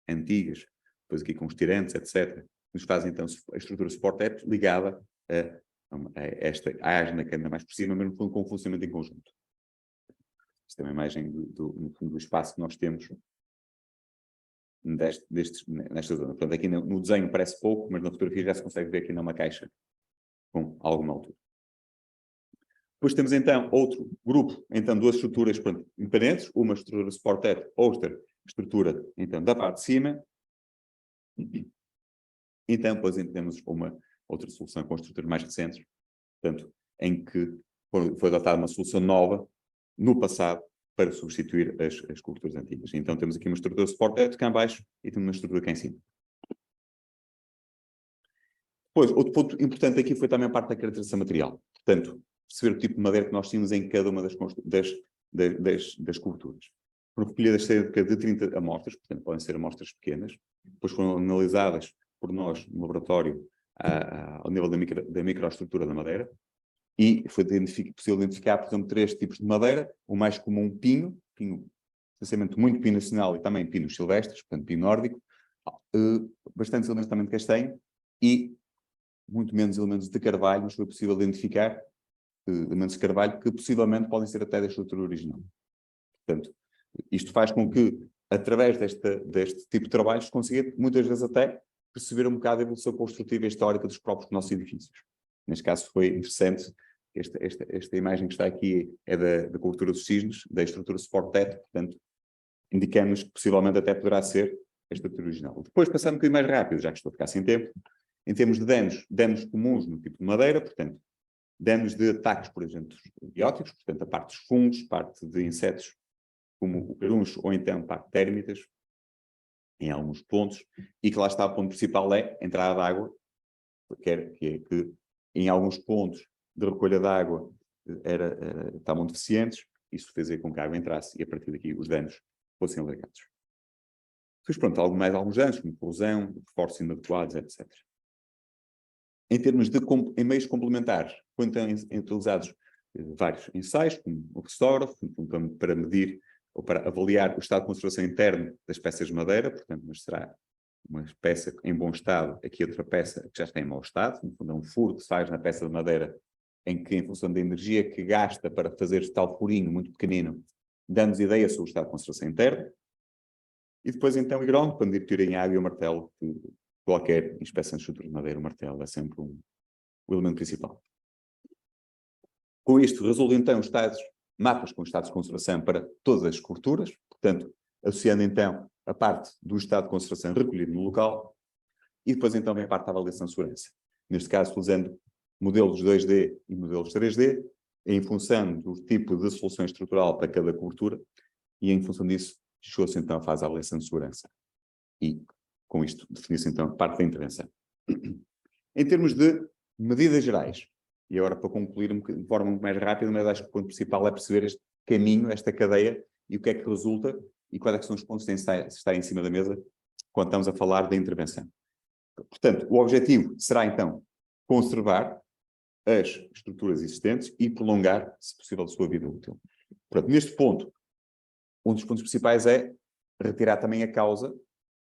antigas, depois aqui com os tirantes, etc., nos fazem então a estrutura de suporte ligada a esta asna que anda mais por cima, mas no fundo com o funcionamento em conjunto. Esta é uma imagem do espaço que nós temos nesta zona. Portanto, aqui no desenho parece pouco, mas na fotografia já se consegue ver aqui numa caixa com alguma altura. Depois temos então outro grupo, então duas estruturas independentes, uma estrutura de suporte, outra estrutura então da parte de cima. Então, depois temos uma outra solução com estruturas mais recentes, portanto, em que foi adotada uma solução nova no passado para substituir as coberturas antigas. Então temos aqui uma estrutura de suporte cá em baixo e temos uma estrutura cá em cima. Depois, outro ponto importante aqui foi também a parte da caracterização material. Portanto, perceber o tipo de madeira que nós tínhamos em cada uma das coberturas. Foram recolhidas cerca de 30 amostras, portanto podem ser amostras pequenas, depois foram analisadas por nós no laboratório ao nível da microestrutura da madeira, e foi possível identificar, por exemplo, 3 tipos de madeira: o mais comum, pinho, essencialmente muito pino nacional e também pinos silvestres, portanto pino nórdico, bastantes elementos também de castanho, e muito menos elementos de carvalho, mas foi possível identificar elementos de carvalho que possivelmente podem ser até da estrutura original. Portanto, isto faz com que, através deste tipo de trabalhos, se consiga muitas vezes até perceber um bocado a evolução construtiva e histórica dos próprios nossos edifícios. Neste caso foi interessante, esta imagem que está aqui é da cultura dos cisnes, da estrutura suporte-teto, portanto, indicamos que possivelmente até poderá ser a estrutura original. Depois, passando um bocadinho mais rápido, já que estou a ficar sem tempo, em termos de danos comuns no tipo de madeira, portanto, danos de ataques, por exemplo, bióticos, portanto, a parte dos fungos, parte de insetos, como o caruncho, ou então parte de térmitas, em alguns pontos, e que lá está o ponto principal é a entrada de água, que em alguns pontos de recolha de água estavam deficientes, isso fazia com que a água entrasse e a partir daqui os danos fossem alargados. Depois, pronto, alguns danos, como corrosão, reforços inadequados, etc. Em termos em meios complementares, foram então utilizados vários ensaios, como o restógrafo, para medir ou para avaliar o estado de conservação interno das peças de madeira, portanto, mas será uma peça em bom estado, aqui outra peça que já está em mau estado, no fundo é um furo que se faz na peça de madeira, em que, em função da energia que gasta para fazer este tal furinho muito pequenino, dá-nos ideia sobre o estado de conservação interno. E depois, então, hidrómetro, para medir teoria em água e o martelo, que qualquer inspeção de estrutura de madeira, o martelo é sempre o elemento principal. Com isto, resultam, então, mapas com estados de conservação para todas as coberturas, portanto, associando, então, a parte do estado de conservação recolhido no local, e depois, então, vem a parte da avaliação de segurança. Neste caso, utilizando modelos 2D e modelos 3D, em função do tipo de solução estrutural para cada cobertura, e em função disso, chegou-se, então, à fase da avaliação de segurança. E, com isto, definiu-se, então, a parte da intervenção. Em termos de medidas gerais, e agora para concluir de forma muito mais rápida, mas acho que o ponto principal é perceber este caminho, esta cadeia, e o que é que resulta, e quais é que são os pontos que têm de estar em cima da mesa quando estamos a falar da intervenção. Portanto, o objetivo será, então, conservar as estruturas existentes e prolongar, se possível, a sua vida útil. Portanto, neste ponto, um dos pontos principais é retirar também a causa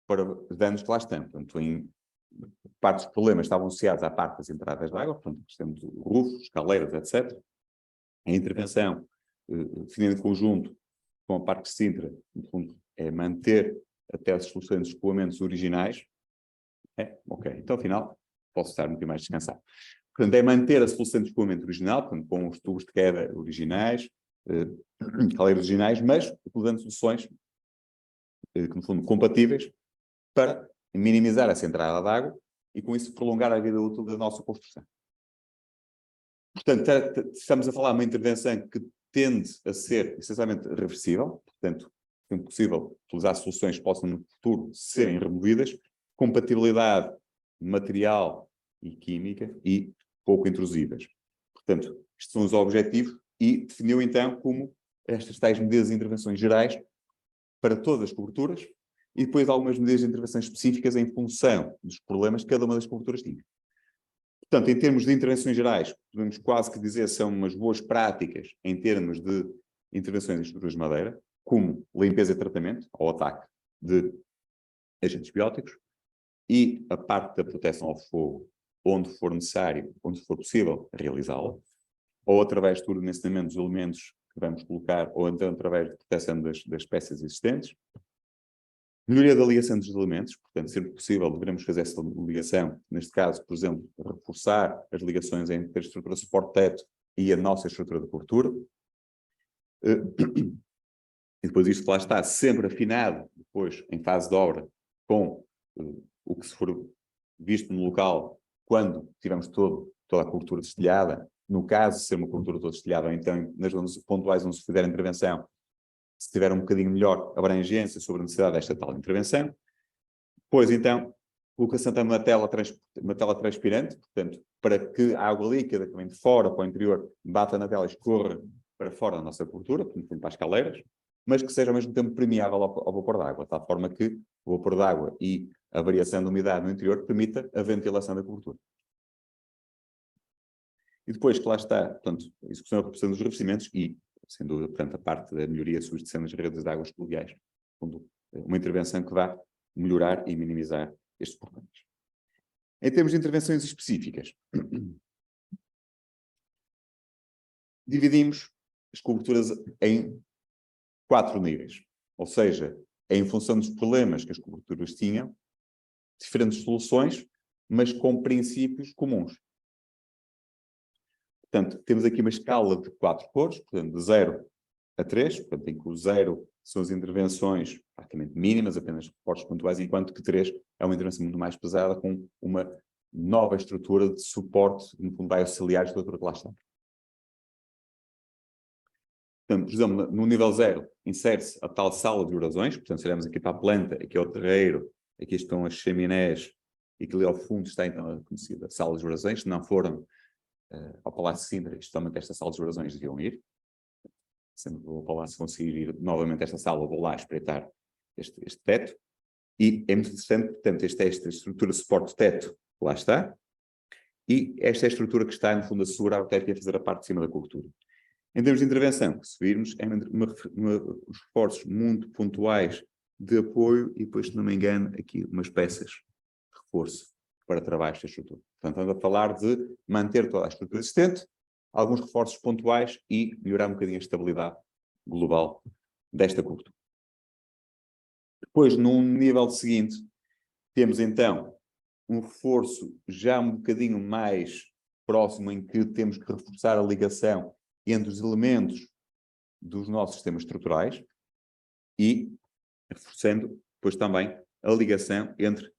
para os danos que lá estão. Portanto, em parte dos problemas estavam associados à parte das entradas de água, portanto, temos rufos, escaleiras, etc. A intervenção, definindo em conjunto com a parte de Sintra, no fundo, é manter até as soluções de escoamentos originais. Ok, então, afinal, posso estar muito mais descansado. Portanto, é manter a solução de escoamento original, portanto, com os tubos de queda originais, caleiras originais, mas utilizando soluções que, no fundo, compatíveis para minimizar essa entrada de água e, com isso, prolongar a vida útil da nossa construção. Portanto, estamos a falar de uma intervenção que tende a ser essencialmente reversível, portanto, é possível utilizar soluções que possam, no futuro, serem removidas, compatibilidade material e química e pouco intrusivas. Portanto, estes são os objetivos e definiu, então, como estas tais medidas de intervenções gerais para todas as coberturas e depois algumas medidas de intervenção específicas em função dos problemas que cada uma das coberturas tinha. Portanto, em termos de intervenções gerais, podemos quase que dizer que são umas boas práticas em termos de intervenções em estruturas de madeira, como limpeza e tratamento, ao ataque de agentes bióticos, e a parte da proteção ao fogo, onde for necessário, onde for possível, realizá-la, ou através do dimensionamento dos elementos que vamos colocar, ou então através de proteção das peças existentes. Melhoria da ligação dos elementos, portanto, sempre possível, devemos fazer essa ligação, neste caso, por exemplo, reforçar as ligações entre a estrutura de suporte-teto e a nossa estrutura de cobertura. E depois isto lá está, sempre afinado, depois, em fase de obra, com o que se for visto no local, quando tivermos toda a cobertura destilhada, no caso de ser uma cobertura toda destilhada, ou então nas zonas pontuais onde se fizer a intervenção, se tiver um bocadinho melhor abrangência sobre a necessidade desta tal intervenção. Depois, então, colocação de uma tela transpirante, portanto, para que a água líquida que vem de fora para o interior bata na tela e escorra para fora da nossa cobertura, portanto, para as caleiras, mas que seja ao mesmo tempo permeável ao vapor d'água, de tal forma que o vapor d'água e a variação de umidade no interior permita a ventilação da cobertura. E depois que lá está, portanto, a execução e a reposição dos revestimentos e, sem dúvida, portanto, a parte da melhoria e substituição das redes de águas pluviais. Uma intervenção que vai melhorar e minimizar estes problemas. Em termos de intervenções específicas, dividimos as coberturas em 4 níveis. Ou seja, em função dos problemas que as coberturas tinham, diferentes soluções, mas com princípios comuns. Portanto, temos aqui uma escala de 4 cores, portanto, de 0 a 3, portanto, em que o 0 são as intervenções praticamente mínimas, apenas reportes pontuais, enquanto que 3 é uma intervenção muito mais pesada, com uma nova estrutura de suporte, no fundo, vai auxiliar a estrutura que lá está. Portanto, por exemplo, no nível 0, insere-se a tal sala de orações, portanto, se olharmos aqui para a planta, aqui é o terreiro, aqui estão as chaminés, e que ali ao fundo está, então, a conhecida sala de orações. Se não foram ao Palácio de Sintra, justamente esta sala de orações deviam ir. Sempre que o Palácio conseguir ir novamente a esta sala, vou lá espreitar este teto. E é muito interessante, portanto, esta estrutura de suporte de teto, lá está. E esta é a estrutura que está, no fundo, a segurar o teto e a fazer a parte de cima da cobertura. Em termos de intervenção, se virmos, é os reforços muito pontuais de apoio e depois, se não me engano, aqui umas peças de reforço para travar esta estrutura. Portanto, estamos a falar de manter toda a estrutura existente, alguns reforços pontuais e melhorar um bocadinho a estabilidade global desta cobertura. Depois, num nível seguinte, temos então um reforço já um bocadinho mais próximo, em que temos que reforçar a ligação entre os elementos dos nossos sistemas estruturais e reforçando depois também a ligação entre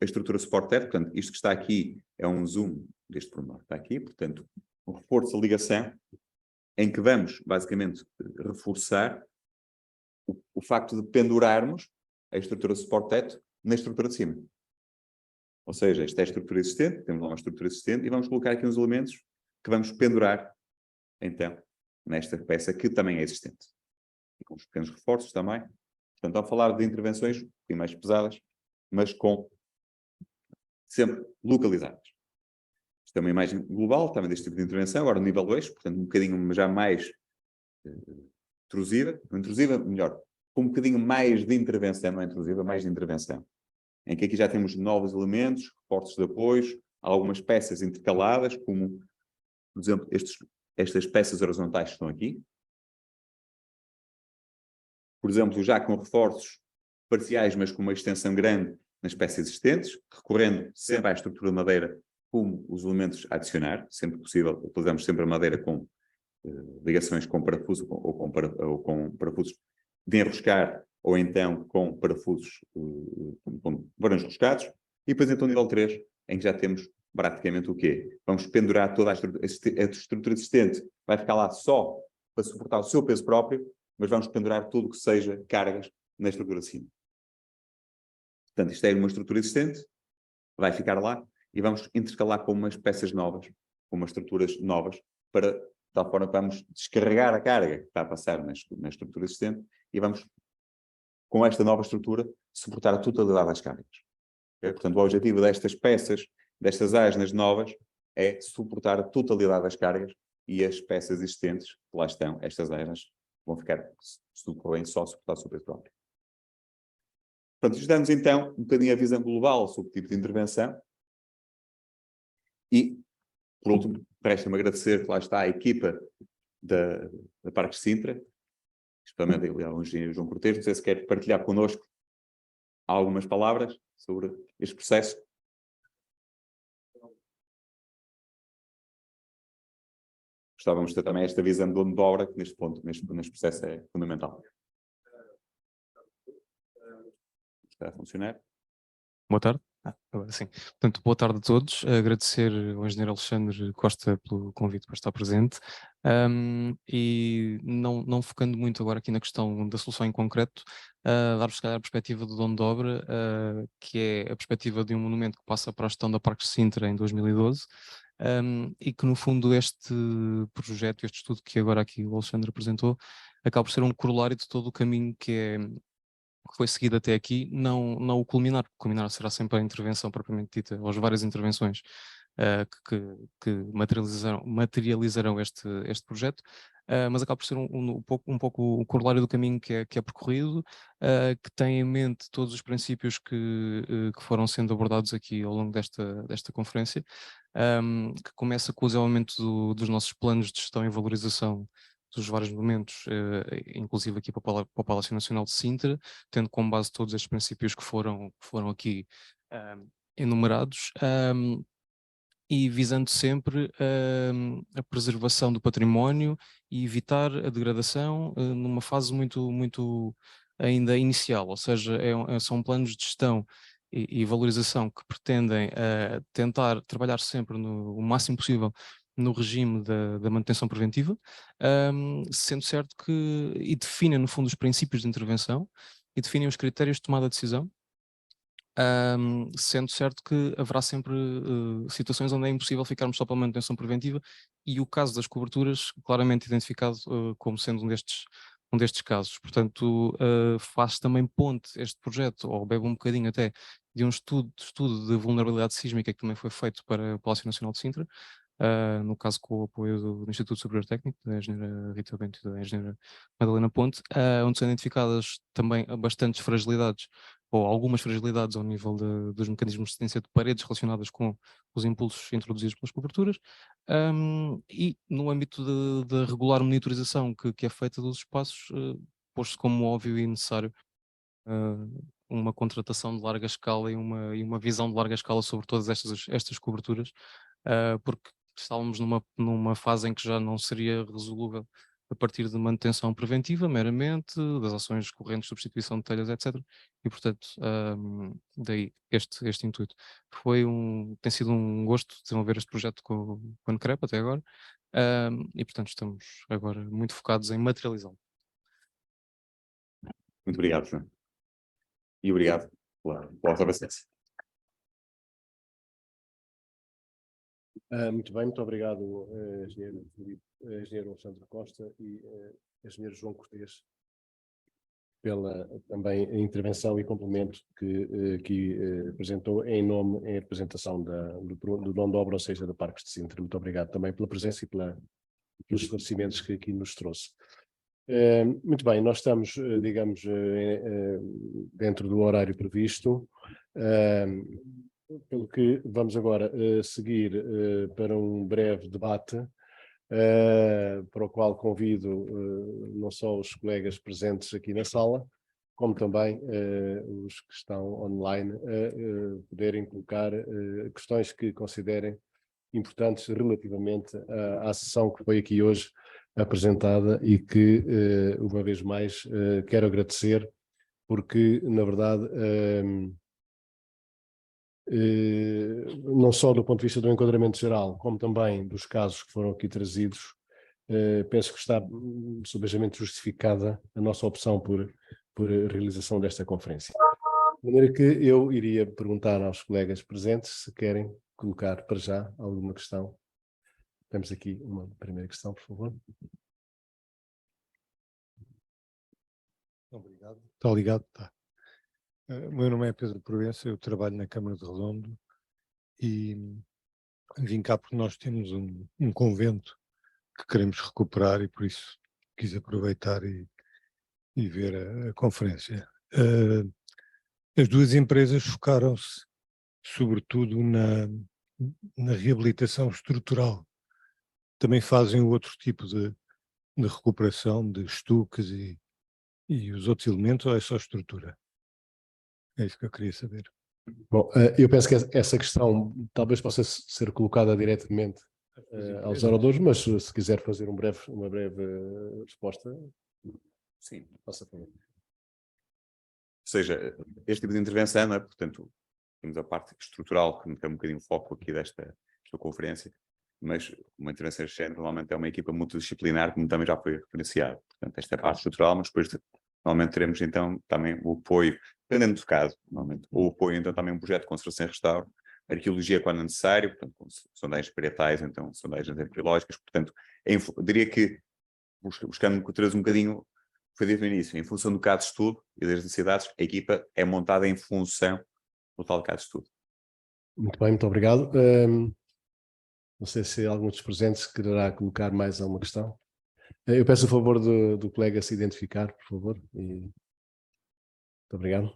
a estrutura suporte teto. Portanto, isto que está aqui é um zoom deste pormenor. Está aqui, portanto, um reforço da ligação em que vamos, basicamente, reforçar o facto de pendurarmos a estrutura suporte teto na estrutura de cima. Ou seja, esta é a estrutura existente, temos lá uma estrutura existente e vamos colocar aqui uns elementos que vamos pendurar, então, nesta peça que também é existente. E com os pequenos reforços também. Portanto, ao falar de intervenções um pouquinho mais pesadas, mas sempre localizadas. Isto é uma imagem global também deste tipo de intervenção, agora no nível 2, portanto, um bocadinho já mais intrusiva, melhor, com um bocadinho mais de intervenção, não é intrusiva, mais de intervenção. Em que aqui já temos novos elementos, reforços de apoios, algumas peças intercaladas, como, por exemplo, estas peças horizontais que estão aqui. Por exemplo, já com reforços parciais, mas com uma extensão grande nas peças existentes, recorrendo sempre à estrutura de madeira como os elementos a adicionar, sempre que possível, utilizamos sempre a madeira com ligações com parafuso ou com parafusos de enroscar, ou então com parafusos com varões roscados. E depois então nível 3, em que já temos praticamente o quê? Vamos pendurar toda a estrutura existente, vai ficar lá só para suportar o seu peso próprio, mas vamos pendurar tudo que seja cargas na estrutura de cima. Portanto, isto é uma estrutura existente, vai ficar lá, e vamos intercalar com umas peças novas, com umas estruturas novas, para de tal forma que vamos descarregar a carga que está a passar na estrutura existente, e vamos, com esta nova estrutura, suportar a totalidade das cargas. Okay? Portanto, o objetivo destas peças, destas asnas novas, é suportar a totalidade das cargas, e as peças existentes, que lá estão, estas asnas, vão ficar, se tudo for bem, só suportar o seu peso próprio. Portanto, isto dá-nos então um bocadinho a visão global sobre o tipo de intervenção. E, por último, resta-me agradecer que lá está a equipa da Parques Sintra, especialmente ao engenheiro João Cortês. Não sei se quer partilhar connosco algumas palavras sobre este processo. Gostávamos de ter também esta visão de dono de obra, que neste ponto, neste processo é fundamental. Está a funcionar? Boa tarde. Agora sim. Portanto, boa tarde a todos. Agradecer ao engenheiro Alexandre Costa pelo convite para estar presente. E não focando muito agora aqui na questão da solução em concreto, dar-vos se calhar a perspectiva do dono de obra, que é a perspectiva de um monumento que passa para a gestão da Parques Sintra em 2012, e que no fundo este projeto, este estudo que agora aqui o Alexandre apresentou, acaba por ser um corolário de todo o caminho que foi seguido até aqui, não o culminar, porque culminar será sempre a intervenção propriamente dita, ou as várias intervenções que materializarão este projeto. Mas acaba por ser um pouco o corolário do caminho que é percorrido, que tem em mente todos os princípios que foram sendo abordados aqui ao longo desta conferência, que começa com o desenvolvimento dos nossos planos de gestão e valorização dos vários momentos, inclusive aqui para o Palácio Nacional de Sintra, tendo como base todos estes princípios que foram aqui enumerados, e visando sempre a preservação do património e evitar a degradação numa fase muito ainda inicial, ou seja, são planos de gestão e valorização que pretendem tentar trabalhar sempre o máximo possível no regime da manutenção preventiva, sendo certo e definem no fundo os princípios de intervenção e definem os critérios de tomada de decisão, sendo certo que haverá sempre situações onde é impossível ficarmos só pela manutenção preventiva, e o caso das coberturas claramente identificado como sendo um destes casos. Portanto, faz também ponte este projeto, ou bebe um bocadinho até, de um estudo de vulnerabilidade sísmica que também foi feito para o Palácio Nacional de Sintra, no caso com o apoio do Instituto Superior Técnico, da engenheira Rita Bento e da engenheira Madalena Ponte, onde são identificadas também bastantes fragilidades, ou algumas fragilidades ao nível dos mecanismos de resistência de paredes relacionadas com os impulsos introduzidos pelas coberturas, e no âmbito da regular monitorização que é feita dos espaços, posto como óbvio e necessário uma contratação de larga escala e uma visão de larga escala sobre todas estas coberturas, porque estávamos numa fase em que já não seria resolúvel a partir de manutenção preventiva meramente, das ações correntes, substituição de telhas, etc. E, portanto, daí este intuito. Tem sido um gosto desenvolver este projeto com a NCREP até agora, e, portanto, estamos agora muito focados em materializá-lo. Muito obrigado, João. E obrigado pela vossa paciência. Muito bem, muito obrigado, engenheiro Alexandre Costa e engenheiro João Cortês, pela também a intervenção e complemento que aqui apresentou em representação do dono da obra, ou seja, da Parques de Sintra. Muito obrigado também pela presença e pelos esclarecimentos que aqui nos trouxe. Muito bem, nós estamos, digamos, dentro do horário previsto, pelo que vamos agora seguir para um breve debate, para o qual convido não só os colegas presentes aqui na sala, como também os que estão online a poderem colocar questões que considerem importantes relativamente à sessão que foi aqui hoje apresentada e que, uma vez mais, quero agradecer, porque, na verdade, não só do ponto de vista do enquadramento geral, como também dos casos que foram aqui trazidos, penso que está subejamente justificada a nossa opção por realização desta conferência. De maneira que eu iria perguntar aos colegas presentes se querem colocar para já alguma questão. Temos aqui uma primeira questão, por favor. Obrigado. Está ligado? Tá. O meu nome é Pedro Proença, eu trabalho na Câmara de Redondo e vim cá porque nós temos um convento que queremos recuperar e por isso quis aproveitar e ver a conferência. As duas empresas focaram-se sobretudo na reabilitação estrutural. Também fazem outro tipo de recuperação de estuques e os outros elementos, ou é só estrutura? É isso que eu queria saber. Bom, eu penso que essa questão talvez possa ser colocada diretamente aos oradores, mas se quiser fazer uma breve resposta, sim, faça favor. Ou seja, este tipo de intervenção, não é? Portanto, temos a parte estrutural, que é um bocadinho o foco aqui desta conferência, mas uma intervenção deste género normalmente é uma equipa multidisciplinar, como também já foi referenciado. Portanto, esta é a parte estrutural, mas depois normalmente teremos então também o apoio, dependendo do caso, normalmente, o apoio então também um projeto de conservação e restauro, arqueologia quando necessário, portanto, com sondagens parietais, então sondagens empiriológicas, portanto, diria que, buscando trazer um bocadinho, foi dito no início, em função do caso de estudo e das necessidades, a equipa é montada em função do tal caso de estudo. Muito bem, muito obrigado. Não sei se algum dos presentes quererá colocar mais alguma questão. Eu peço o favor do colega se identificar, por favor. Muito obrigado.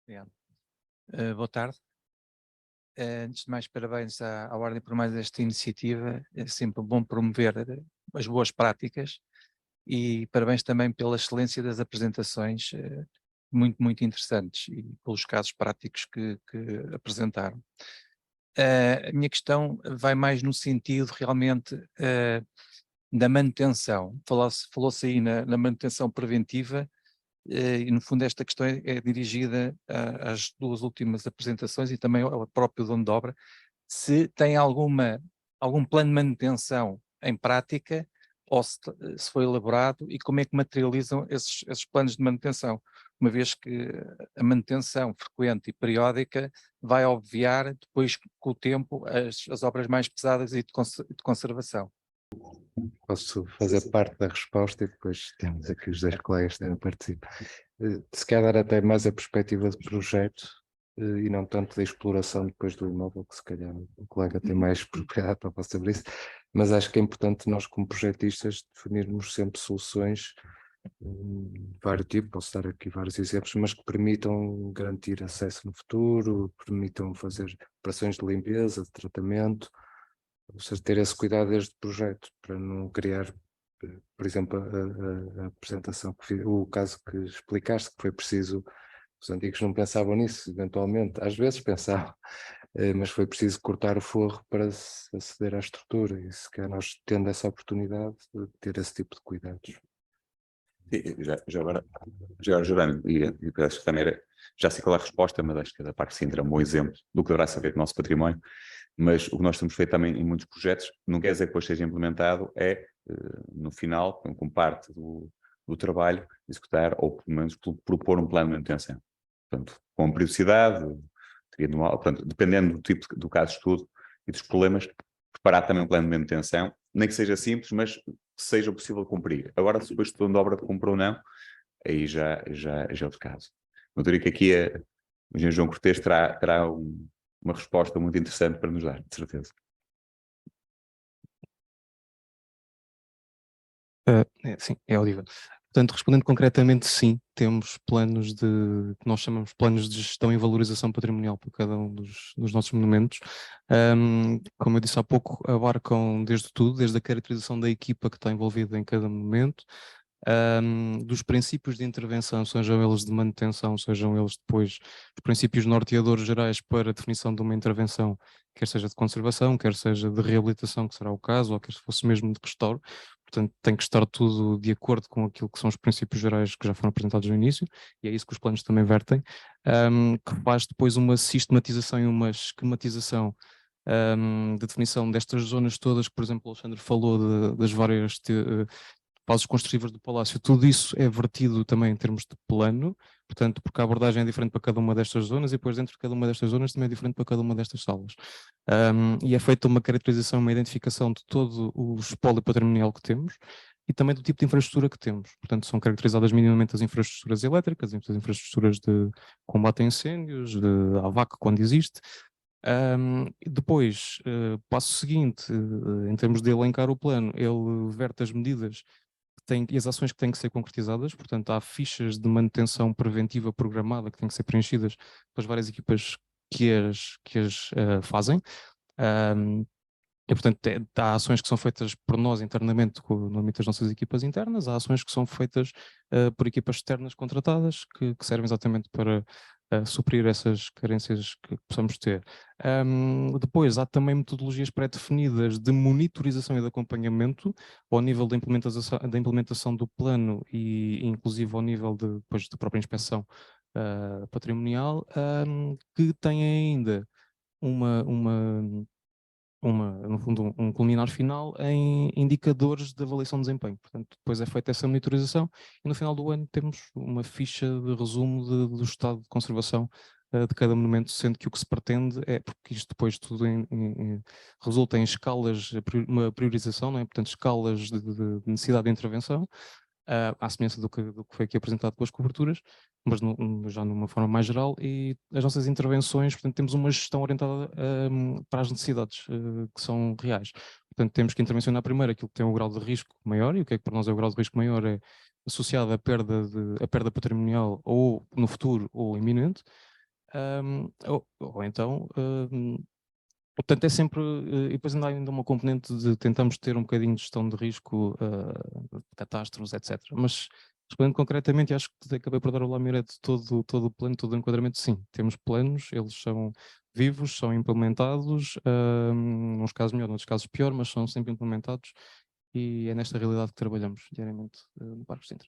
Obrigado. Boa tarde. Antes de mais, parabéns à Ordem por mais esta iniciativa. É sempre bom promover as boas práticas e parabéns também pela excelência das apresentações, muito interessantes, e pelos casos práticos que apresentaram. A minha questão vai mais no sentido realmente da manutenção. Falou-se aí na manutenção preventiva. E no fundo esta questão é dirigida às duas últimas apresentações e também ao próprio dono de obra, se tem algum plano de manutenção em prática, ou se foi elaborado, e como é que materializam esses planos de manutenção, uma vez que a manutenção frequente e periódica vai obviar depois com o tempo as obras mais pesadas e de conservação. Posso fazer parte da resposta e depois temos aqui os dois colegas que também participam. Se calhar dar até mais a perspectiva de projeto e não tanto da exploração depois do imóvel, que se calhar o colega tem mais propriedade para falar sobre isso, mas acho que é importante nós como projetistas definirmos sempre soluções de vários tipos, posso dar aqui vários exemplos, mas que permitam garantir acesso no futuro, permitam fazer operações de limpeza, de tratamento, ou seja, ter esse cuidado desde o projeto, para não criar, por exemplo, a apresentação, o caso que explicaste, que foi preciso, os antigos não pensavam nisso, eventualmente, às vezes pensavam, mas foi preciso cortar o forro para se aceder à estrutura, e se calhar nós tendo essa oportunidade de ter esse tipo de cuidados. Já agora, Jerónimo, e acho que também já sei qual é a resposta, mas acho que a parte de Sintra é um bom exemplo do que deverá saber do nosso património. Mas o que nós temos feito também em muitos projetos, não quer dizer que depois seja implementado, no final, como parte do trabalho, executar ou pelo menos propor um plano de manutenção. Portanto, com periodicidade, portanto, dependendo do tipo do caso de estudo e dos problemas, preparar também um plano de manutenção, nem que seja simples, mas que seja possível cumprir. Agora, se depois o dono de obra cumpre ou não, aí já é outro caso. Eu diria que aqui o engenheiro João Cortês terá uma resposta muito interessante para nos dar, de certeza. Sim, é audível. Portanto, respondendo concretamente, sim, temos planos que nós chamamos planos de gestão e valorização patrimonial para cada um dos nossos monumentos. Como eu disse há pouco, abarcam desde tudo, desde a caracterização da equipa que está envolvida em cada monumento, dos princípios de intervenção, sejam eles de manutenção, sejam eles depois os princípios norteadores gerais para a definição de uma intervenção, quer seja de conservação, quer seja de reabilitação, que será o caso, ou quer se fosse mesmo de restauro. Portanto, tem que estar tudo de acordo com aquilo que são os princípios gerais que já foram apresentados no início, e é isso que os planos também vertem, que faz depois uma sistematização e uma esquematização de definição destas zonas todas, que, por exemplo, o Alexandre falou das várias fases construtivas do palácio. Tudo isso é vertido também em termos de plano, portanto, porque a abordagem é diferente para cada uma destas zonas e depois dentro de cada uma destas zonas também é diferente para cada uma destas salas. E é feita uma caracterização, uma identificação de todo o espólio patrimonial que temos e também do tipo de infraestrutura que temos. Portanto, são caracterizadas minimamente as infraestruturas elétricas, as infraestruturas de combate a incêndios, de AVAC quando existe. Depois, passo seguinte, em termos de elencar o plano, ele verte as medidas e as ações que têm que ser concretizadas, portanto há fichas de manutenção preventiva programada que têm que ser preenchidas pelas várias equipas que as fazem, e portanto há ações que são feitas por nós internamente no âmbito das nossas equipas internas, há ações que são feitas por equipas externas contratadas que servem exatamente para suprir essas carências que possamos ter. Depois há também metodologias pré-definidas de monitorização e de acompanhamento ao nível da implementação do plano e inclusive ao nível depois da própria inspeção patrimonial, que tem ainda no fundo, um culminar final em indicadores de avaliação de desempenho. Portanto, depois é feita essa monitorização e no final do ano temos uma ficha de resumo do estado de conservação de cada monumento, sendo que o que se pretende é, porque isto depois tudo resulta em escalas, uma priorização, não é? Portanto, escalas de necessidade de intervenção, à semelhança do que foi aqui apresentado pelas coberturas, mas já numa forma mais geral, e as nossas intervenções, portanto, temos uma gestão orientada para as necessidades que são reais. Portanto, temos que intervencionar primeiro aquilo que tem um grau de risco maior, e o que é que para nós é o grau de risco maior é associado à perda patrimonial ou no futuro ou iminente, ou então, portanto é sempre, e depois ainda uma componente de tentamos ter um bocadinho de gestão de risco, catástrofes, etc. Mas respondendo concretamente, acho que acabei por dar ao Lamirete todo o plano, todo o enquadramento. Sim, temos planos, eles são vivos, são implementados, uns casos melhor, noutros casos pior, mas são sempre implementados, e é nesta realidade que trabalhamos diariamente no Parque Sintra.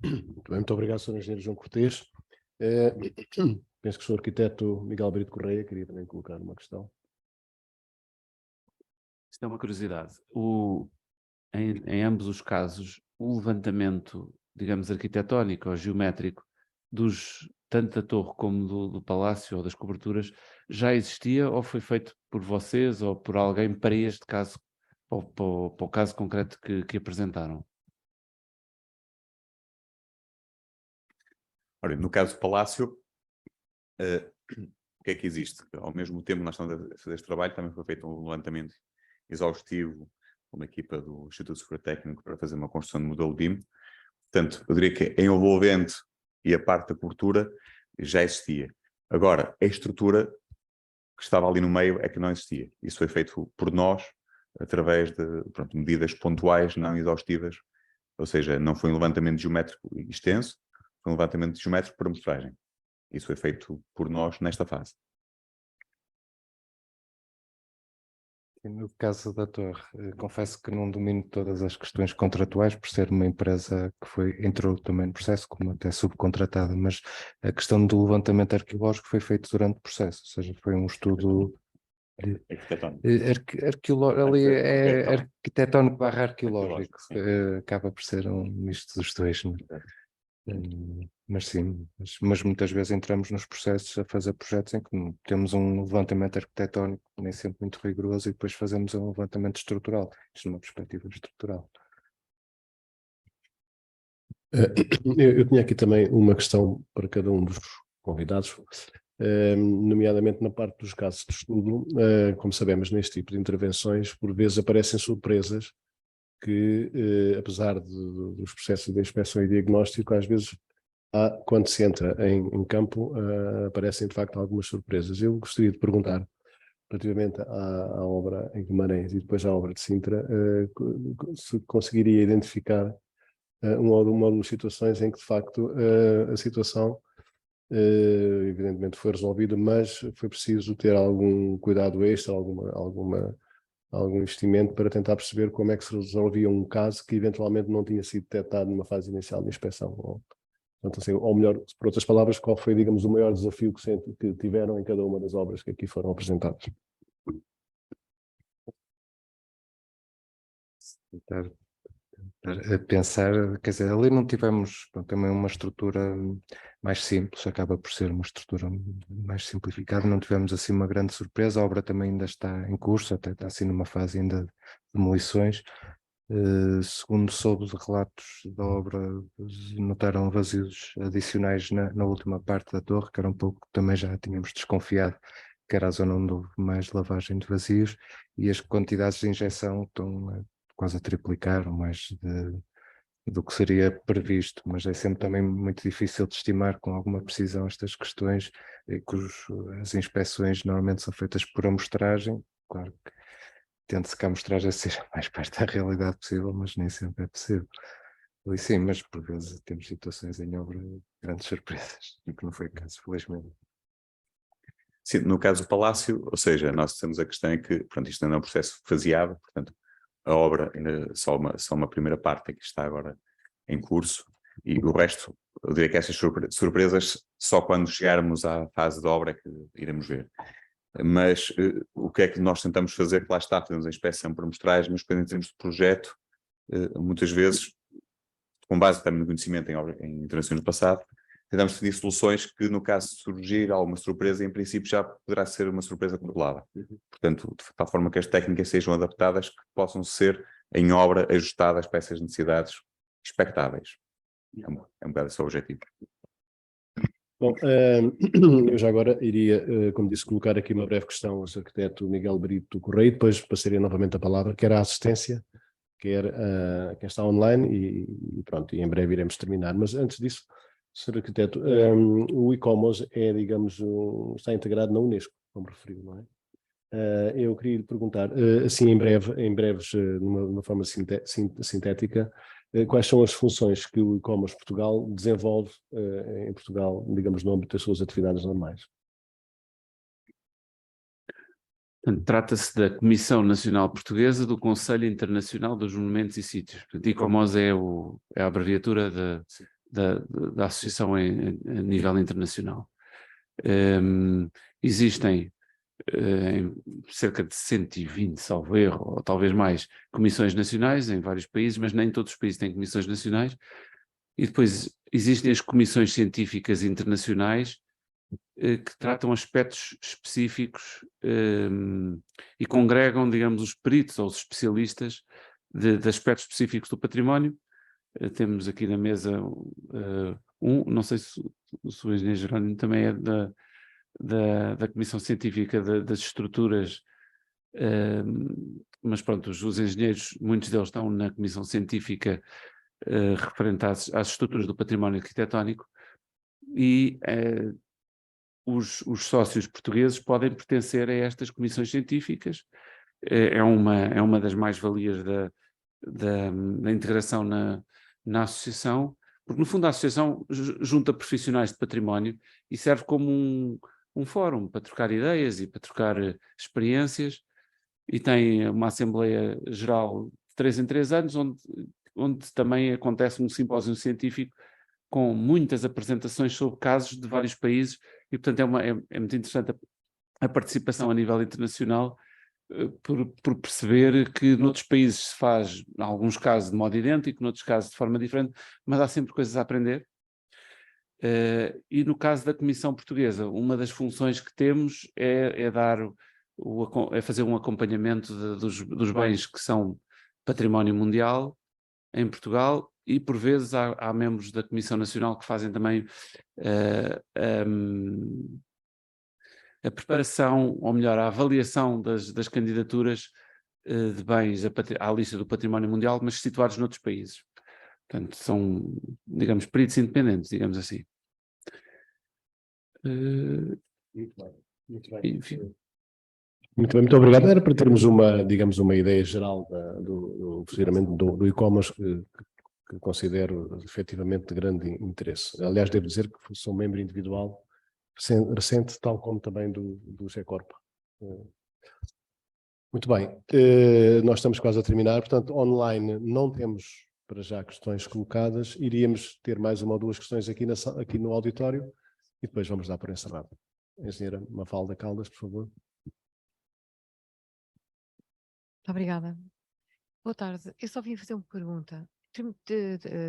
Muito bem, muito obrigado, Sr. Engenheiro João Cortês. Penso que o Sr. Arquiteto Miguel Brito Correia queria também colocar uma questão. Isto é uma curiosidade. Em ambos os casos, o levantamento, digamos, arquitetónico ou geométrico, tanto da torre como do palácio ou das coberturas, já existia ou foi feito por vocês ou por alguém para este caso, ou para o caso concreto que apresentaram? Ora, no caso do palácio, o que é que existe? Ao mesmo tempo que nós estamos a fazer este trabalho, também foi feito um levantamento exaustivo com uma equipa do Instituto Superior Técnico para fazer uma construção de modelo BIM. Portanto, eu diria que a envolvente e a parte da cobertura já existia. Agora, a estrutura que estava ali no meio é que não existia. Isso foi feito por nós, através de medidas pontuais, não exaustivas, ou seja, não foi um levantamento geométrico extenso, foi um levantamento geométrico por amostragem. Isso foi feito por nós nesta fase. No caso da torre, confesso que não domino todas as questões contratuais, por ser uma empresa que entrou também no processo, como até subcontratada, mas a questão do levantamento arqueológico foi feito durante o processo, ou seja, foi um estudo arquitetónico barra arqueológico, acaba por ser um misto dos dois, não é? Mas sim, mas muitas vezes entramos nos processos a fazer projetos em que temos um levantamento arquitetónico nem sempre muito rigoroso e depois fazemos um levantamento estrutural, isto numa perspectiva estrutural. Eu tinha aqui também uma questão para cada um dos convidados, nomeadamente na parte dos casos de estudo. Como sabemos, neste tipo de intervenções, por vezes aparecem surpresas que, apesar dos processos de inspeção e diagnóstico, às vezes, quando se entra em campo, aparecem de facto algumas surpresas. Eu gostaria de perguntar, relativamente à obra em Guimarães e depois à obra de Sintra, se conseguiria identificar uma ou duas situações em que de facto a situação evidentemente foi resolvida, mas foi preciso ter algum cuidado extra, algum investimento para tentar perceber como é que se resolvia um caso que eventualmente não tinha sido detectado numa fase inicial de inspeção. Portanto, assim, ou melhor, por outras palavras, qual foi, digamos, o maior desafio que tiveram em cada uma das obras que aqui foram apresentadas? Tentar a pensar, quer dizer, ali não tivemos também uma estrutura mais simples, acaba por ser uma estrutura mais simplificada, não tivemos assim uma grande surpresa, a obra também ainda está em curso, até está assim numa fase ainda de demolições. Segundo soube de relatos da obra, notaram vazios adicionais na última parte da torre, que era um pouco que também já tínhamos desconfiado, que era a zona onde houve mais lavagem de vazios, e as quantidades de injeção estão quase a triplicar, ou mais do que seria previsto, mas é sempre também muito difícil de estimar com alguma precisão estas questões, as inspeções normalmente são feitas por amostragem, claro que tende-se que a amostragem seja mais perto da realidade possível, mas nem sempre é possível. E sim, mas por vezes temos situações em obra de grandes surpresas, e que não foi o caso, felizmente. Sim, no caso do Palácio, ou seja, nós temos a questão é que, pronto, isto ainda é um processo faseado, portanto, a obra ainda só uma primeira parte que está agora em curso, e o resto, eu diria que essas surpresas só quando chegarmos à fase da obra é que iremos ver. Mas o que é que nós tentamos fazer? Que lá está, fazemos a inspeção por amostragem, mas depois em termos de projeto, muitas vezes, com base também no conhecimento em intervenções do passado, tentamos definir soluções que, no caso de surgir alguma surpresa, em princípio já poderá ser uma surpresa controlada. Portanto, de tal forma que as técnicas sejam adaptadas, que possam ser, em obra, ajustadas para essas necessidades expectáveis. É um bocado esse o objetivo. Bom, eu já agora iria, como disse, colocar aqui uma breve questão ao Sr. Arquiteto Miguel Brito Correia, depois passaria novamente a palavra, quer a assistência, quer quem está online, e pronto, e em breve iremos terminar. Mas antes disso, Sr. Arquiteto, o ICOMOS é, digamos, está integrado na Unesco, como referiu, não é? Eu queria lhe perguntar, assim em breves, numa forma sintética, quais são as funções que o ICOMOS Portugal desenvolve em Portugal, digamos, no âmbito das suas atividades normais? Trata-se da Comissão Nacional Portuguesa do Conselho Internacional dos Monumentos e Sítios. ICOMOS é a abreviatura da associação a nível internacional. Existem cerca de 120, salvo erro, ou talvez mais, comissões nacionais em vários países, mas nem todos os países têm comissões nacionais. E depois existem as comissões científicas internacionais que tratam aspectos específicos e congregam, digamos, os peritos ou os especialistas de aspectos específicos do património. Temos aqui na mesa não sei se o engenheiro Jerónimo também é da Comissão Científica das Estruturas, mas pronto, os engenheiros, muitos deles estão na Comissão Científica referente às estruturas do património arquitetónico, e os sócios portugueses podem pertencer a estas comissões científicas. É uma das mais-valias da integração na associação, porque no fundo a associação junta profissionais de património e serve como um fórum para trocar ideias e para trocar experiências, e tem uma Assembleia Geral de 3 em 3 anos, onde também acontece um simpósio científico com muitas apresentações sobre casos de vários países, e portanto é muito interessante a participação a nível internacional, por perceber que noutros países se faz, em alguns casos de modo idêntico, noutros casos de forma diferente, mas há sempre coisas a aprender. E no caso da Comissão Portuguesa, uma das funções que temos é fazer um acompanhamento dos bens que são património mundial em Portugal, e por vezes há membros da Comissão Nacional que fazem também a preparação, ou melhor, a avaliação das candidaturas de bens à lista do património mundial, mas situados noutros países. Portanto, são, digamos, peritos independentes, digamos assim. Muito bem. Enfim. Muito bem, muito obrigado. Era para termos digamos, uma ideia geral do funcionamento do e-commerce, que considero efetivamente de grande interesse. Aliás, devo dizer que sou membro individual recente, tal como também do GECORP. Muito bem, nós estamos quase a terminar, portanto, online não temos para já questões colocadas, iríamos ter mais uma ou duas questões aqui no auditório e depois vamos dar por encerrado. Engenheira Mafalda Caldas, por favor. Obrigada. Boa tarde. Eu só vim fazer uma pergunta.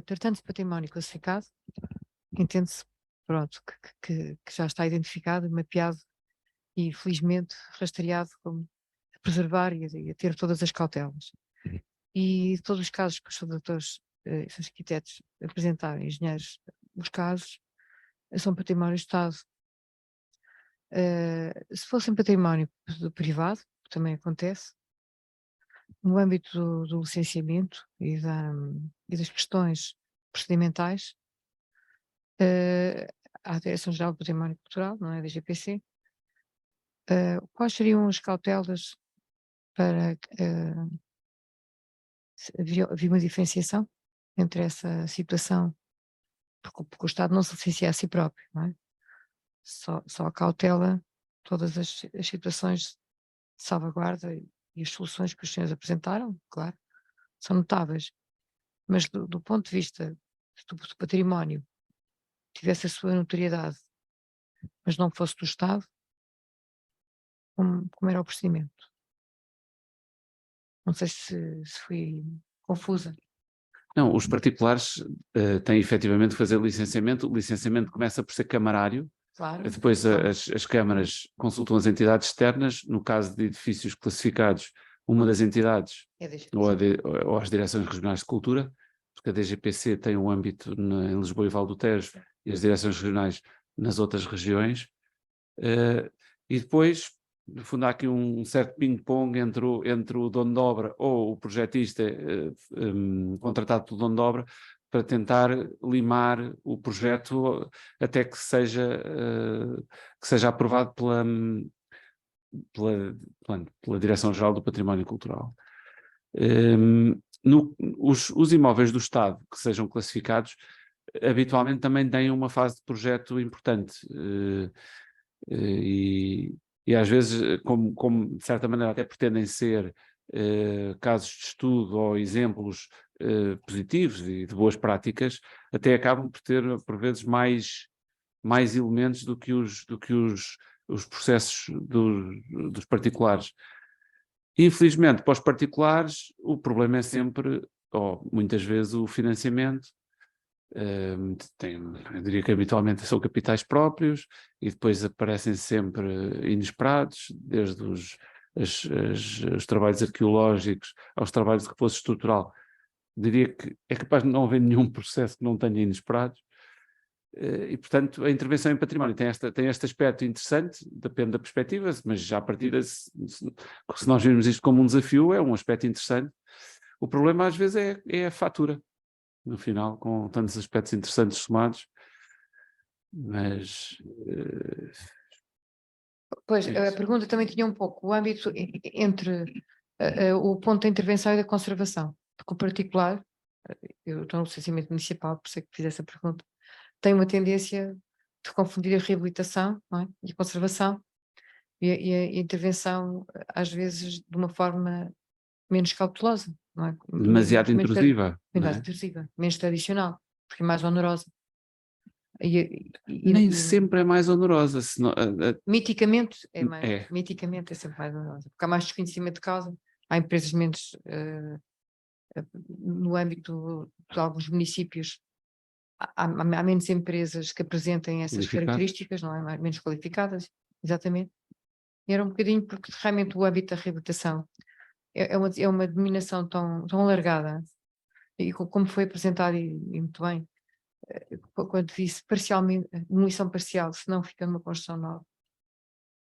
Tratando de património classificado, entende-se, pronto, que já está identificado, mapeado e felizmente rastreado como a preservar e a ter todas as cautelas. E todos os casos que os doutores e os arquitetos apresentaram, engenheiros, os casos são património do Estado. Se fossem património privado, que também acontece, no âmbito do licenciamento e das questões procedimentais, à Direção-Geral do Património Cultural, não é, da DGPC, quais seriam as cautelas para havia uma diferenciação entre essa situação, porque o Estado não se licencia a si próprio, não é? Só a cautela todas as situações de salvaguarda e as soluções que os senhores apresentaram, claro, são notáveis, mas do ponto de vista do património, tivesse a sua notoriedade, mas não fosse do Estado, como era o procedimento? Não sei se fui confusa. Não, os particulares têm efetivamente de fazer licenciamento. O licenciamento começa por ser camarário. Claro. Depois as câmaras consultam as entidades externas. No caso de edifícios classificados, uma das entidades ou as direções regionais de cultura porque a DGPC tem um âmbito em Lisboa e Val do Tejo e as direções regionais nas outras regiões, e depois, no fundo, há aqui um certo ping-pong entre o dono de obra ou o projetista contratado pelo dono de obra para tentar limar o projeto até que seja aprovado pela Direção-Geral do Património Cultural. Os imóveis do Estado que sejam classificados habitualmente também têm uma fase de projeto importante e às vezes, como de certa maneira até pretendem ser casos de estudo ou exemplos positivos e de boas práticas, até acabam por ter por vezes mais elementos do que os processos dos particulares. Infelizmente, para os particulares, o problema é sempre, ou muitas vezes, o financiamento. Eu diria que habitualmente são capitais próprios e depois aparecem sempre inesperados, desde os trabalhos arqueológicos aos trabalhos de repouso estrutural. Diria que é capaz de não haver nenhum processo que não tenha inesperados. E, portanto, a intervenção em património tem este aspecto interessante, depende da perspectiva, mas já a partir se nós virmos isto como um desafio, é um aspecto interessante. O problema às vezes é a fatura, no final, com tantos aspectos interessantes somados, mas... Pois, a pergunta também tinha um pouco o âmbito entre o ponto da intervenção e da conservação, porque o particular, eu estou no licenciamento municipal, por isso é que fiz essa pergunta, tem uma tendência de confundir a reabilitação, não é? E a conservação e a intervenção, às vezes, de uma forma menos cautelosa, não é? Demasiado intrusiva. Menos intrusiva, menos tradicional, porque é mais onerosa. Nem sempre é mais onerosa. Miticamente miticamente é sempre mais onerosa, porque há mais desconhecimento de causa, há empresas menos no âmbito de alguns municípios. Há menos empresas que apresentem essas características, não é? Menos qualificadas, exatamente. E era um bocadinho porque realmente o âmbito da reabilitação é uma dominação tão alargada, e como foi apresentado e muito bem, quando disse parcialmente, demolição parcial, se não fica numa construção nova.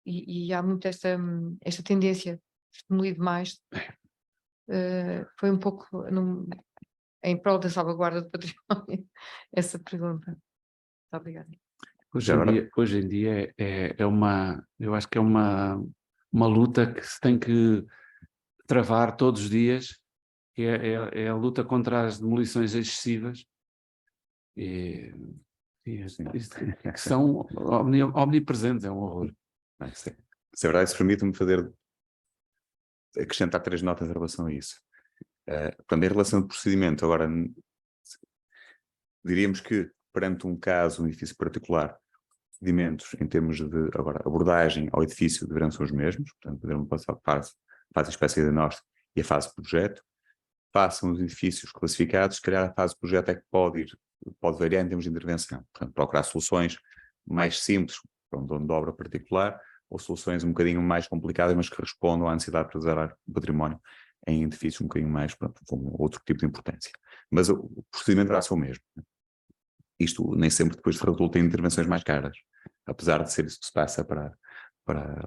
E há muito esta tendência de demolir demais. Foi um pouco em prol da salvaguarda do património, essa pergunta. Muito obrigada. Hoje em dia eu acho que é uma luta que se tem que travar todos os dias, que é a luta contra as demolições excessivas, que são omnipresentes, é um horror. Se é verdade, se permite-me acrescentar 3 notas em relação a isso. Portanto, em relação ao procedimento, agora, diríamos que, perante um caso, um edifício particular, procedimentos em termos de, agora, abordagem ao edifício deverão ser os mesmos, portanto, deverão passar a fase de espécie de diagnóstico e a fase de projeto. Passam os edifícios classificados, se calhar a fase de projeto é que pode variar em termos de intervenção. Portanto, procurar soluções mais simples para um dono de obra particular, ou soluções um bocadinho mais complicadas, mas que respondam à necessidade de preservar o património em edifícios um bocadinho mais, pronto, com outro tipo de importância. Mas o procedimento vai ser o mesmo. Isto nem sempre depois resulta em intervenções mais caras, apesar de ser isso que se passa para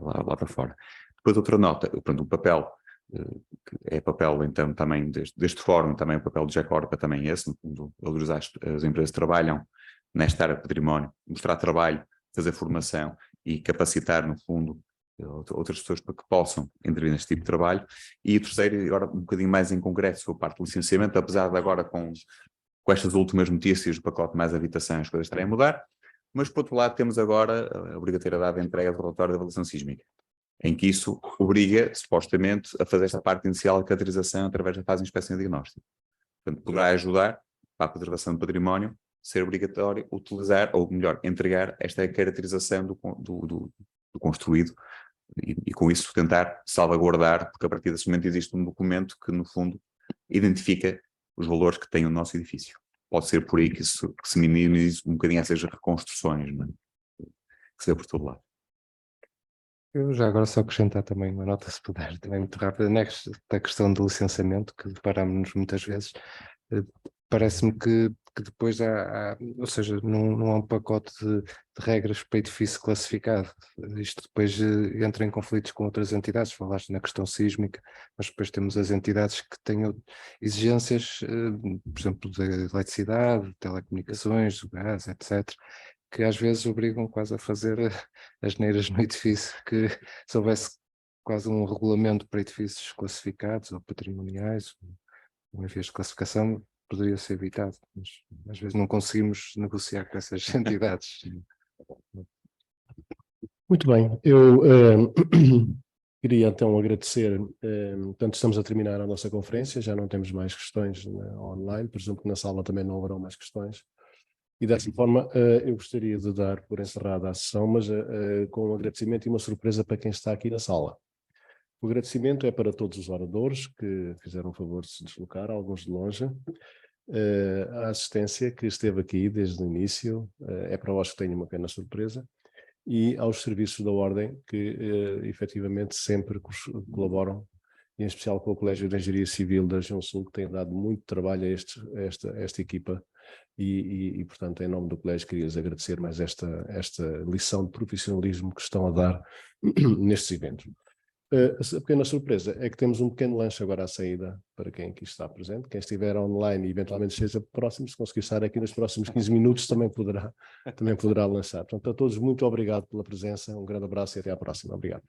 lá para fora. Depois outra nota, pronto, o papel, que é papel então também deste fórum, também o papel do GECORPA também é esse, no fundo, valorizar as empresas que trabalham nesta área de património, mostrar trabalho, fazer formação e capacitar, no fundo, outras pessoas para que possam intervir neste tipo de trabalho. E o terceiro, agora um bocadinho mais em concreto, sobre a parte do licenciamento, apesar de agora com estas últimas notícias do pacote mais habitação, as coisas estarem a mudar, mas por outro lado temos agora a obrigatoriedade de entrega do relatório de avaliação sísmica, em que isso obriga, supostamente, a fazer esta parte inicial, a caracterização através da fase de inspeção e diagnóstico. Portanto, poderá ajudar para a preservação do património ser obrigatório utilizar, ou melhor, entregar esta caracterização do construído e com isso tentar salvaguardar, porque a partir desse momento existe um documento que, no fundo, identifica os valores que tem o nosso edifício. Pode ser por aí que se minimize um bocadinho essas reconstruções, não é? Que se vê por todo lado. Eu já agora só acrescentar também uma nota, se puder, também muito rápida, nesta questão do licenciamento, que deparamos-nos muitas vezes. parece-me que depois ou seja, não há um pacote de regras para edifício classificado. Isto depois entra em conflitos com outras entidades, falaste na questão sísmica, mas depois temos as entidades que têm exigências, por exemplo, de eletricidade, de telecomunicações, do gás, etc., que às vezes obrigam quase a fazer asneiras no edifício, que se houvesse quase um regulamento para edifícios classificados ou patrimoniais, em vez de classificação, poderia ser evitado, mas às vezes não conseguimos negociar com essas entidades. Muito bem, eu queria então agradecer, portanto estamos a terminar a nossa conferência, já não temos mais questões online, presumo que na sala também não haverão mais questões, e dessa forma eu gostaria de dar por encerrada a sessão, mas com um agradecimento e uma surpresa para quem está aqui na sala. O agradecimento é para todos os oradores que fizeram o favor de se deslocar, alguns de longe, a assistência que esteve aqui desde o início, é para vós que tenho uma pequena surpresa, e aos serviços da Ordem que efetivamente sempre colaboram, em especial com o Colégio de Engenharia Civil da Região Sul, que tem dado muito trabalho a esta equipa, e portanto em nome do Colégio queria-lhes agradecer mais esta lição de profissionalismo que estão a dar nestes eventos. A pequena surpresa é que temos um pequeno lanche agora à saída para quem aqui está presente. Quem estiver online e eventualmente esteja próximo, se conseguir estar aqui nos próximos 15 minutos, também poderá lanchar. Portanto, a todos muito obrigado pela presença, um grande abraço e até à próxima. Obrigado.